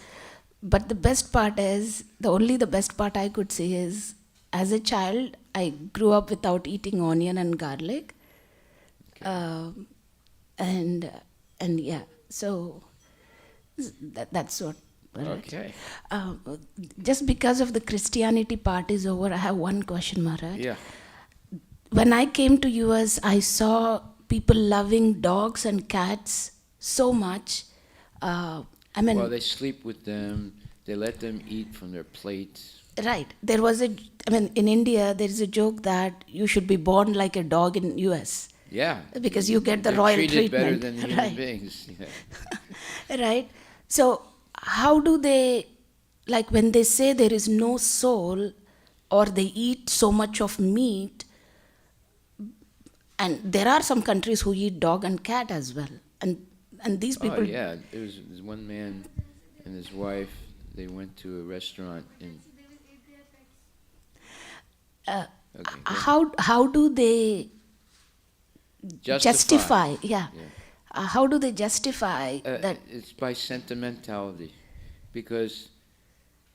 But the best part is, the best part I could say is, as a child, I grew up without eating onion and garlic. And yeah, so that's what. Right. Okay. Just because of the Christianity part is over, I have one question, Maharaj. Yeah. When I came to US, I saw people loving dogs and cats so much. I mean, Well, they sleep with them. They let them eat from their plates. right. There was in India, there is a joke that you should be born like a dog in US. Yeah. Because you get the They're royal treated better treatment. than human Right. beings. Yeah. Right. So how do they, like when they say there is no soul, or they eat so much of meat, and there are some countries who eat dog and cat as well, and these people. Oh, yeah. There was one man and his wife. They went to a restaurant in. Okay. How do they justify? Yeah. Yeah. How do they justify that? It's by sentimentality, because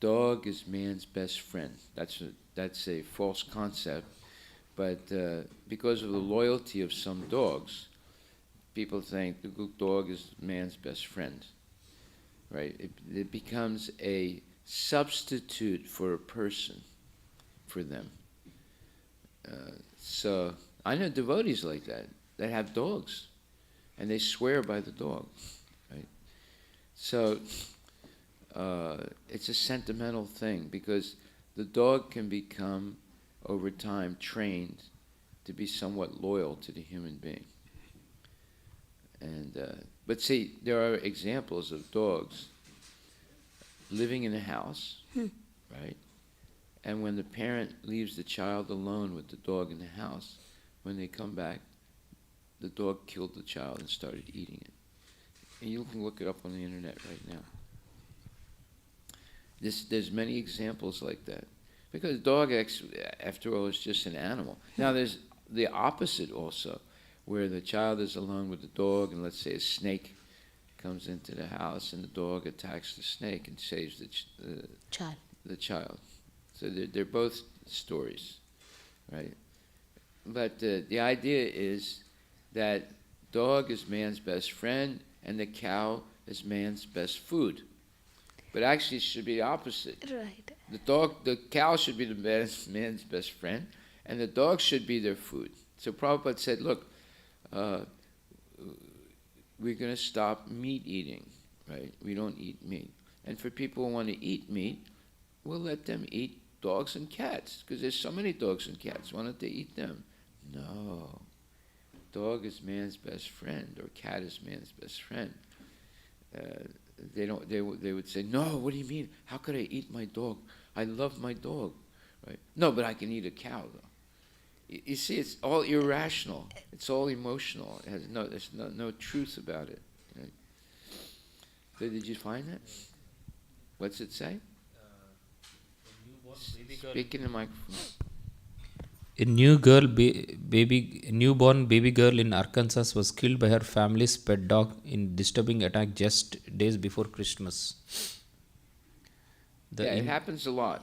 dog is man's best friend. That's a false concept, but because of the loyalty of some dogs, people think the good dog is man's best friend. Right? It becomes a substitute for a person, for them. So I know devotees like that have dogs, and they swear by the dog, right? So it's a sentimental thing, because the dog can become, over time, trained to be somewhat loyal to the human being. And but see, there are examples of dogs living in a house, right? And when the parent leaves the child alone with the dog in the house, when they come back, the dog killed the child and started eating it. And you can look it up on the internet right now. There's many examples like that. Because dog, after all, is just an animal. Now there's the opposite also, where the child is alone with the dog, and let's say a snake comes into the house, and the dog attacks the snake and saves the child. So they're both stories, right? But the idea is that dog is man's best friend, and the cow is man's best food. But actually, it should be the opposite. Right. The cow should be man's best friend, and the dog should be their food. So Prabhupada said, look, we're going to stop meat eating, right? We don't eat meat. And for people who want to eat meat, we'll let them eat dogs and cats, because there's so many dogs and cats. Why don't they eat them? No. Dog is man's best friend, or cat is man's best friend. They would say, no, what do you mean? How could I eat my dog? I love my dog, right? No, but I can eat a cow, though. You see, it's all irrational. It's all emotional. It has there's no truth about it. Right? So did you find that? What's it say? Speak in the microphone. A newborn baby girl in Arkansas was killed by her family's pet dog in disturbing attack just days before Christmas. It happens a lot.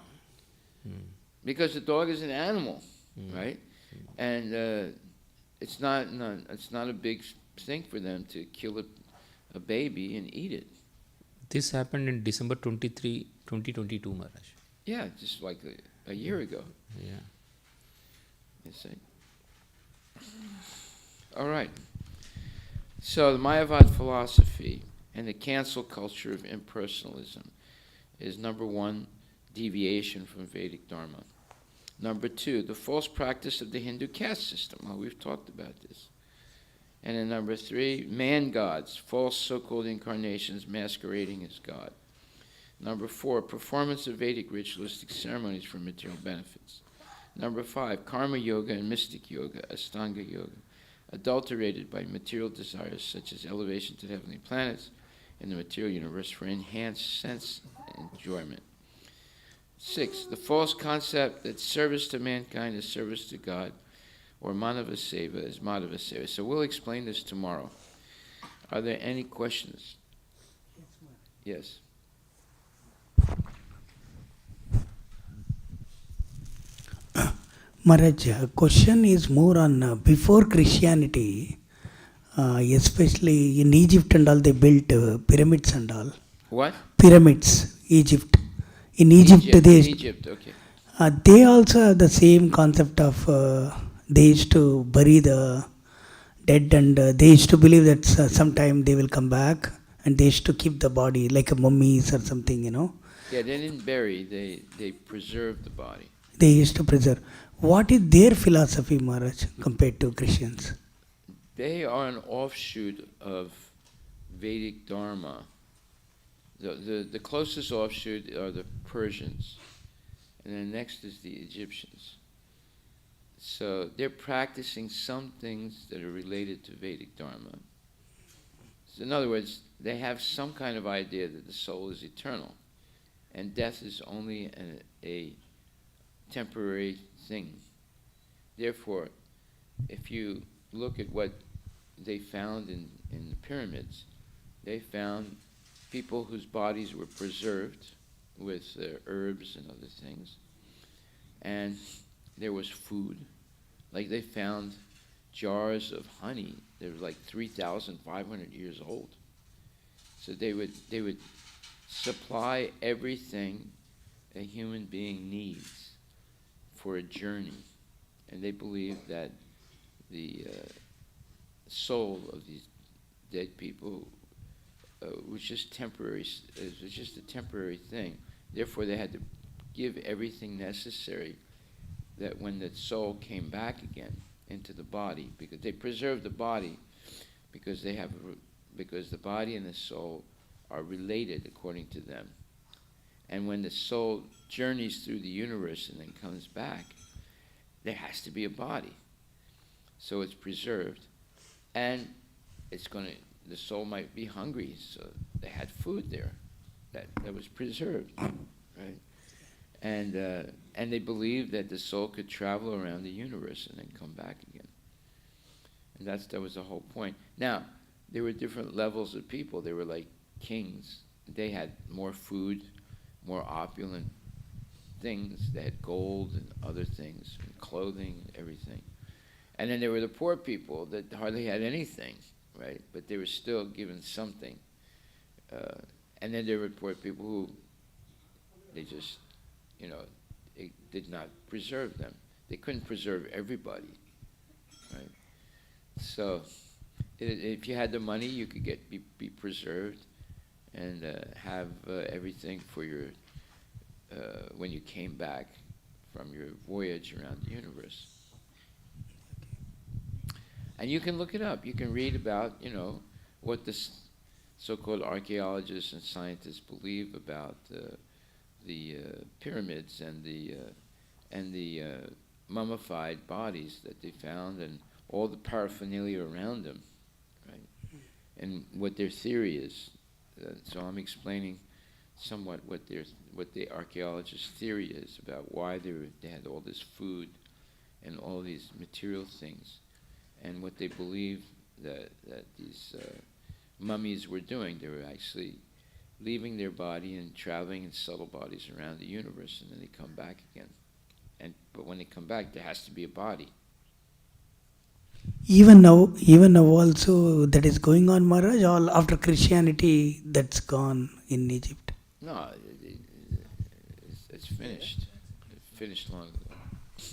Because the dog is an animal, right? And it's not a big thing for them to kill a baby and eat it. This happened in December 23, 2022, Maharaj. Yeah, just like a year ago. Yeah. You see. All right. So the Mayavad philosophy and the cancel culture of impersonalism is number one, deviation from Vedic Dharma. Number two, the false practice of the Hindu caste system. Well, we've talked about this. And then number three, man gods, false so-called incarnations masquerading as God. Number four, performance of Vedic ritualistic ceremonies for material benefits. Number five, karma yoga and mystic yoga, Astanga yoga, adulterated by material desires such as elevation to the heavenly planets in the material universe for enhanced sense enjoyment. 6, the false concept that service to mankind is service to God, or Manava Seva is Madhava Seva. So we'll explain this tomorrow. Are there any questions? Yes. Maharaj, question is more on before Christianity, especially in Egypt and all, they built pyramids and all. What? Pyramids, Egypt. In Egypt, okay. They also have the same concept of they used to bury the dead, and they used to believe that sometime they will come back, and they used to keep the body like a mummies or something, Yeah, they didn't bury, they preserved the body. They used to preserve. What is their philosophy, Maharaj, compared to Christians? They are an offshoot of Vedic Dharma. The closest offshoot are the Persians, and then next is the Egyptians. So they're practicing some things that are related to Vedic Dharma. So in other words, they have some kind of idea that the soul is eternal, and death is only a temporary thing. Therefore, if you look at what they found in the pyramids, they found people whose bodies were preserved with herbs and other things, and there was food. Like they found jars of honey that were like 3,500 years old. So they would supply everything a human being needs for a journey, and they believe that the soul of these dead people was just temporary. It was just a temporary thing. Therefore, they had to give everything necessary that when the soul came back again into the body, because they preserved the body, because the body and the soul are related according to them. And when the soul journeys through the universe and then comes back, there has to be a body. So it's preserved. And the soul might be hungry, so they had food there that was preserved, right? And they believed that the soul could travel around the universe and then come back again. And that was the whole point. Now, there were different levels of people. They were like kings. They had more food, more opulent things. They had gold and other things, and clothing, and everything. And then there were the poor people that hardly had anything, right? But they were still given something. And then there were poor people who, they just, it did not preserve them. They couldn't preserve everybody, right? So if you had the money, you could be preserved and have everything for your when you came back from your voyage around the universe. And you can look it up. You can read about, what the so-called archaeologists and scientists believe about the pyramids and the mummified bodies that they found and all the paraphernalia around them, right? And what their theory is. So I'm explaining somewhat what the archaeologists' theory is about why they had all this food and all these material things, and what they believe that these mummies were doing. They were actually leaving their body and traveling in subtle bodies around the universe, and then they come back again. But when they come back, there has to be a body. Even now also that is going on, Maharaj. All after Christianity, that's gone in Egypt. No, it's finished. It's finished long ago.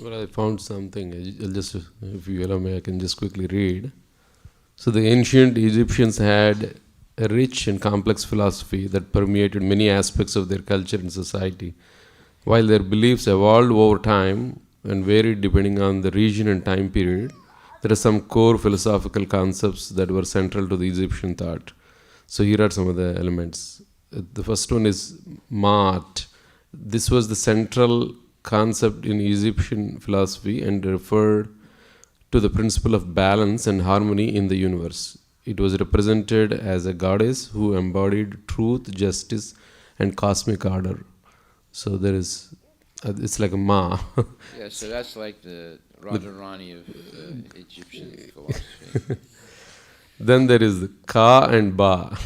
Well, I found something. I'll just, if you allow me, I can just quickly read. So the ancient Egyptians had a rich and complex philosophy that permeated many aspects of their culture and society. While their beliefs evolved over time and varied depending on the region and time period, there are some core philosophical concepts that were central to the Egyptian thought. So here are some of the elements. The first one is Maat. This was the central concept in Egyptian philosophy and referred to the principle of balance and harmony in the universe. It was represented as a goddess who embodied truth, justice, and cosmic order. So there is, it's like a Ma. Yeah, so that's like the Radharani of Egyptian philosophy. Then there is the Ka and Ba.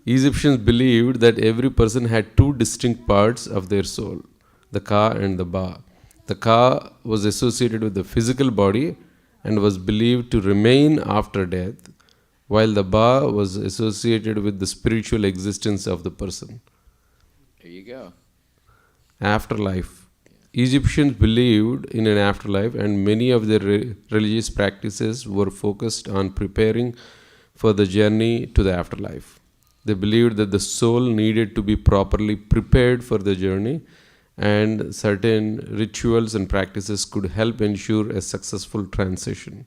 Egyptians believed that every person had two distinct parts of their soul, the Ka and the Ba. The Ka was associated with the physical body and was believed to remain after death, while the Ba was associated with the spiritual existence of the person. There you go. Afterlife. Egyptians believed in an afterlife, and many of their religious practices were focused on preparing for the journey to the afterlife. They believed that the soul needed to be properly prepared for the journey, and certain rituals and practices could help ensure a successful transition.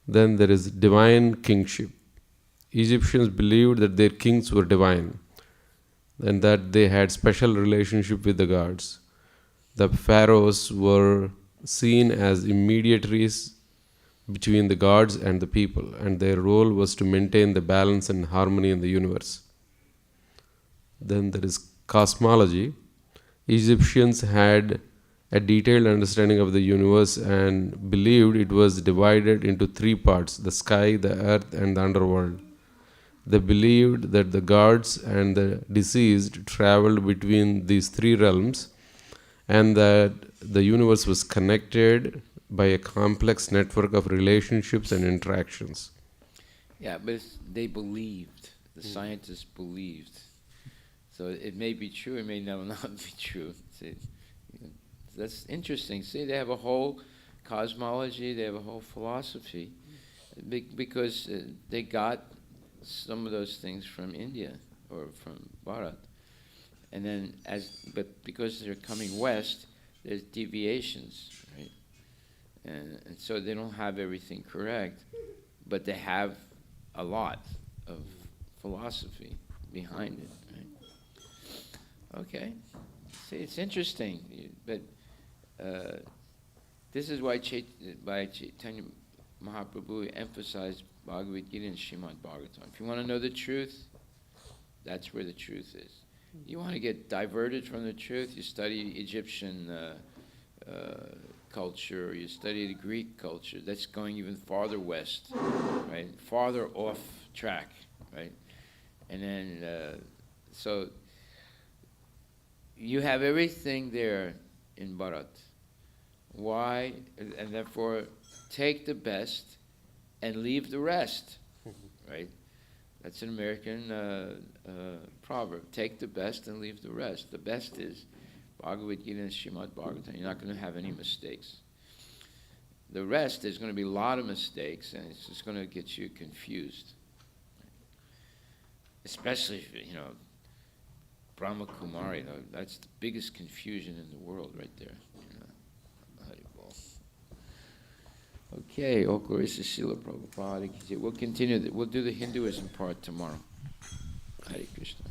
Then there is divine kingship. Egyptians believed that their kings were divine and that they had special relationship with the gods. The pharaohs were seen as intermediaries between the gods and the people, and their role was to maintain the balance and harmony in the universe. Then there is cosmology. Egyptians had a detailed understanding of the universe and believed it was divided into three parts: the sky, the earth, and the underworld. They believed that the gods and the deceased traveled between these three realms, and that the universe was connected by a complex network of relationships and interactions. Yeah, but they believed. The scientists believed. So it may be true, it may not be true. See, that's interesting. See, they have a whole cosmology, they have a whole philosophy, because they got some of those things from India or from Bharat. And then, but because they're coming west, there's deviations, right? And so they don't have everything correct, but they have a lot of philosophy behind it, right? Okay. See, it's interesting, but this is why Chaitanya Mahaprabhu emphasized Bhagavad Gita and Srimad Bhagavatam. If you want to know the truth, that's where the truth is. You want to get diverted from the truth, you study Egyptian culture, or you study the Greek culture. That's going even farther west, right? Farther off track, right? And then, so you have everything there in Bharat. Why? And therefore, take the best and leave the rest, right? That's an American proverb. Take the best and leave the rest. The best is Bhagavad Gita and Srimad Bhagavatam. You're not going to have any mistakes. The rest, there's going to be a lot of mistakes, and it's just going to get you confused. Especially if, Brahma Kumari, that's the biggest confusion in the world right there. Okay, Okarisa Srila Prabhupada. We'll continue. We'll do the Hinduism part tomorrow. Hare Krishna.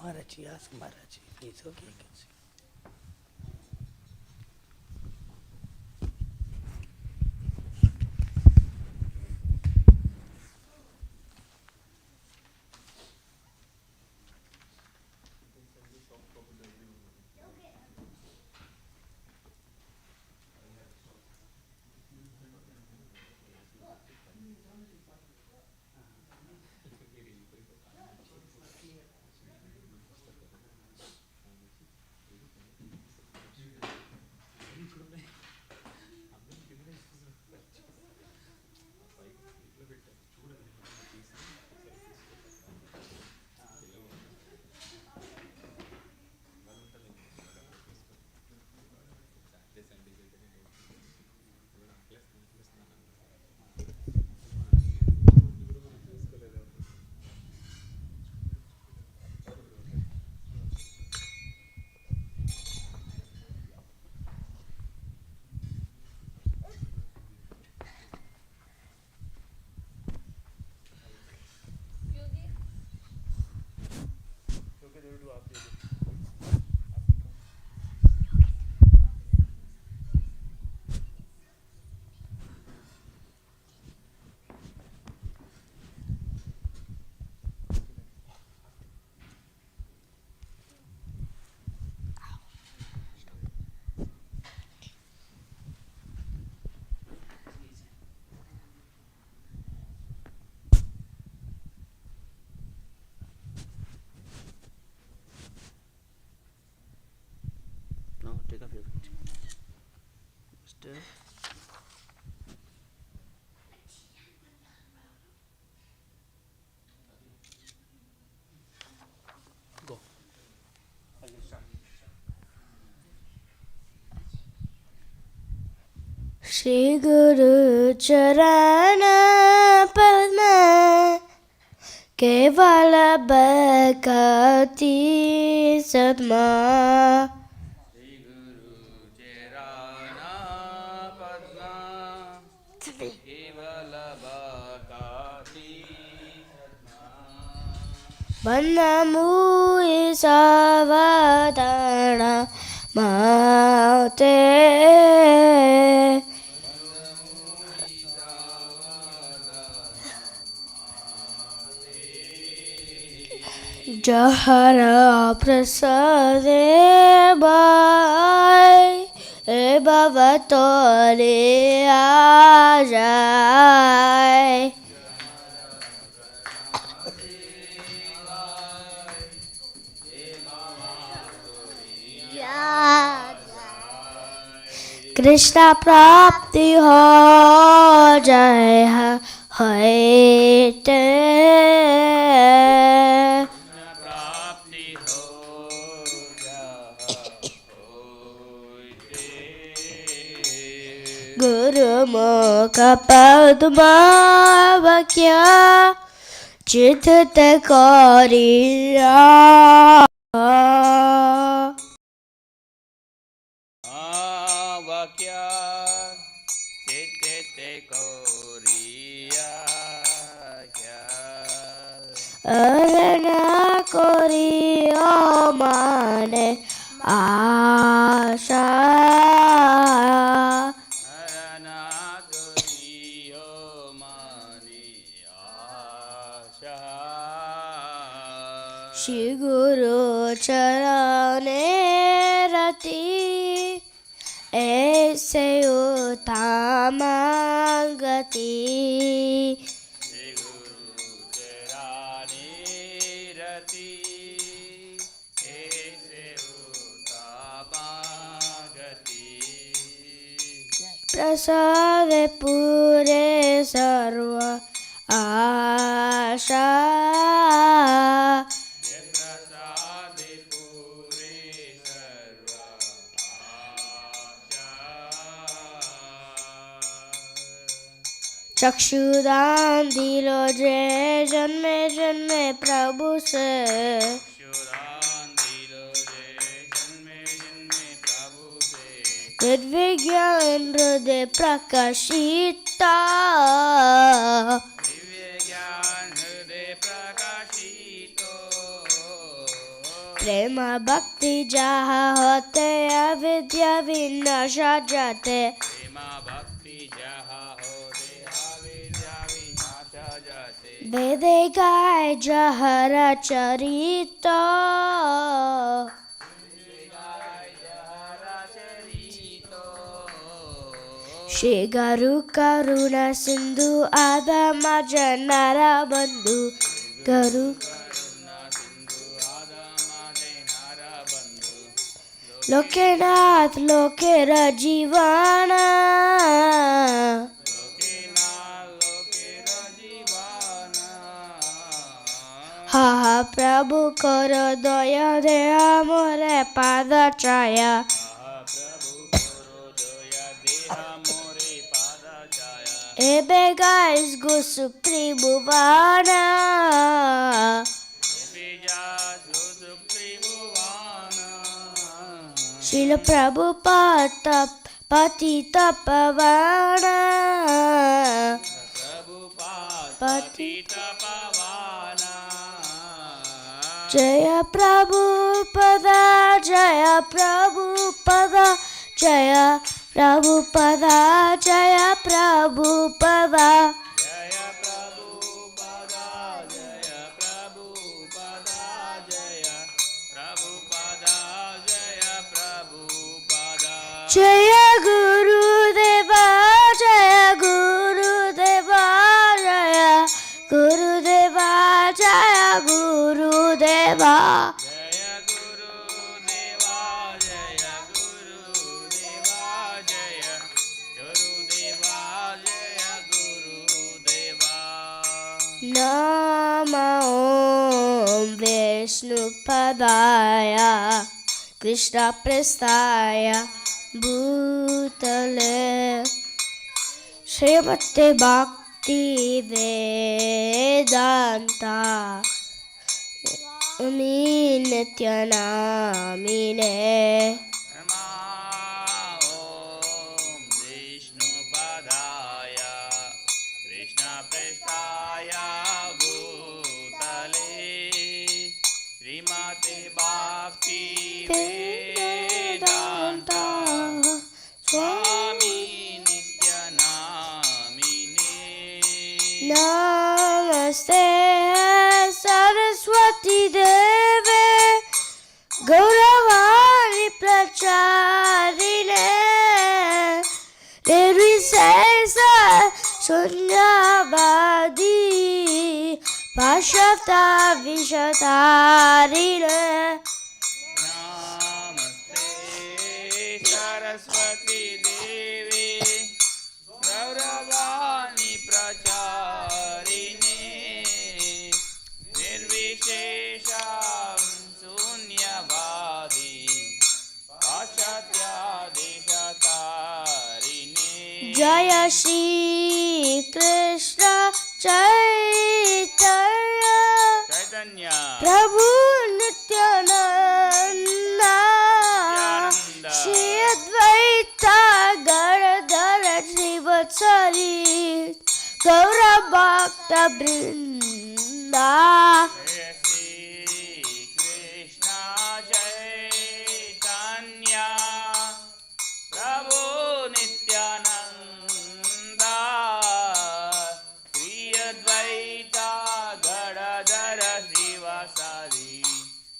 Maharaji, ask Maharaji. It's okay, you can see. No, take off your feet. Still. Go. Shri Guru Charana Padma Kevala Bhakti Sadma Shri Guru Charana Padma Kevala Bhakti Vannamu Savadana Mate Jahara Prasade Bhai Bhavatore Ajay Krishna Prapti Ho Jai Hoite Prapti Ho Guru Mukha Padma Vakya Chitata Kariya Vakya Tete Koriya Arana Koriya Mane Asha Arana Koriyo Mani Asha Shri Guru Charane Rati Aise Uttamangati Shri Guru Charani Rati Ese Uttamagati Prasade Pure Sarva Asha Prasade Pure Sarva Asha चक्षुदान दिलो जे जन्मे जन्मे प्रभु से Shudan dilo je janme janme prabhu se निर्विज्ञान हृदय प्रकाशिता Divya Gyan Hriday Prakashito प्रेम भक्ति जहाँ होते अविद्या विनाश जाते प्रेमा भक्ति जहाँ होते अविद्या विनाश जाते वेदे गाय जहर चरित श्री गुरु करुणा सिंधु आदम जनर बंधु गुरु लोकेनाथ लोकेर जीवन हा हा प्रभु कर दया दे मोरे पाद छाया एबे गाइस गो सुप्रीमोवाना शिल प्रभु पतित पवाना पतित जय प्रभु पदा जय प्रभु पदा जय प्रभु पदा जय प्रभु पदा जय गुरुदेवा जय गुरुदेवा जय गुरुदेवा जय गुरुदेवा नमो ॐ विष्णुपदाय कृष्णप्रेष्ठाय भूतले श्रीमते भक्ति वेदांता नित्यनामिने विष्णुपदाय कृष्णप्रेष्ठाय भूतले श्रीमते भक्ति वेदांता स्वामी नित्यानामिने नमस्ते सरस्वती देवे गौरवाणी प्रचारिणे निर्विशेष शून्यवादी पाश्चात्य विषतारिणे सरस्वती देवी गौरवाणी प्रचारिणे निर्विशेष शून्यवादी पाश्चात्यादिशतारिणे जय श्री कृष्ण चैतन्य प्रभु नित्यानंद श्री अद्वैता गणधर श्रीवत्सरी गौर भक्त वृंदा कृष्ण चैतन्य प्रभु नित्यानंद श्री अद्वैता गणधर श्रीवासादि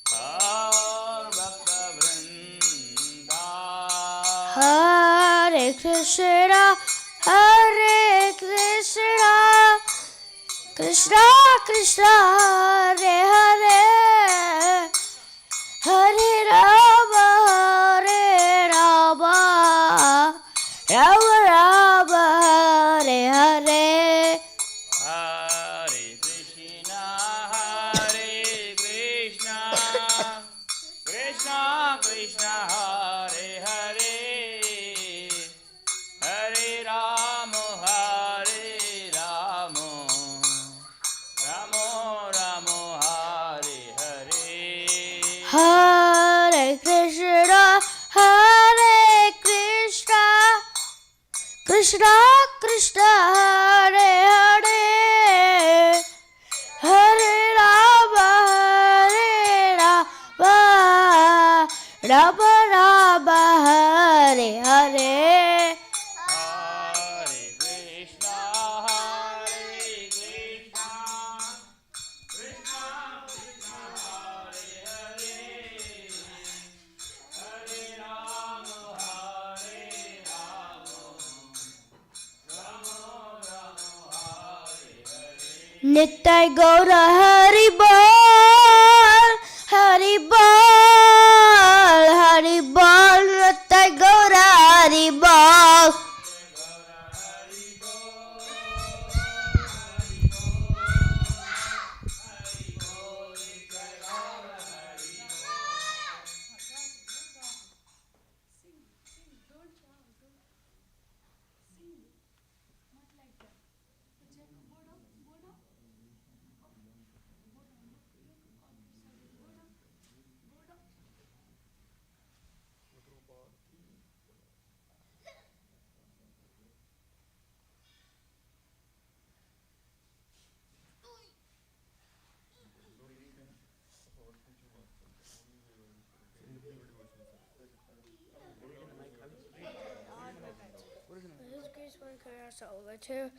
और भक्त वृंदा हरे Krishna Krishna Krishna Hare Hare Hare Ram Ram Ram Hare Hare Hare Krishna Krishna Krishna Hare Hare Hare Ram Ram Ram Hare Hare Hare Krishna Krishna Krishna Hare Hare Hare Ram Rama Rama Hare Hare Hare Krishna, Hare Krishna, Krishna Krishna, Hare Hare, Hare Rama, Hare Rama, Rama Rama, Hare Hare. Nittai Gaura Hari Bol Hari Bol Hari Bol Nittai Gaura Hari Bol His grace one could also overturn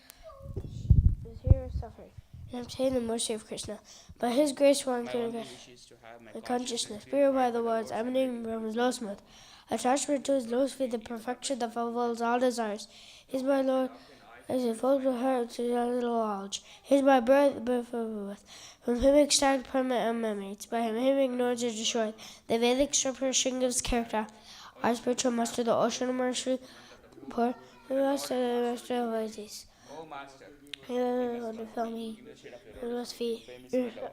is here suffering and obtain the mercy of Krishna. By His grace one can the consciousness pure by the words emanating from His lotus mouth. Attachment to His lotus feet, the perfection that fulfills all desires. He is my Lord, as a full to heart to little knowledge. He is my birth of birth. From Him extract permanent emanates. By Him ignorance is destroyed. The Vedic scripture gives character. Our spiritual master, the ocean of mercy, poor, the master of Vedics. Oh Master, He will fill me with feet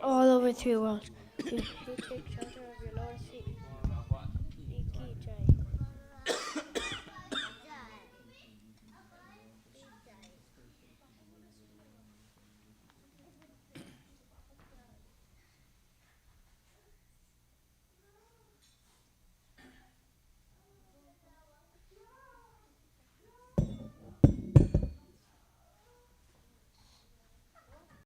all over 3 worlds. You take shelter of your lotus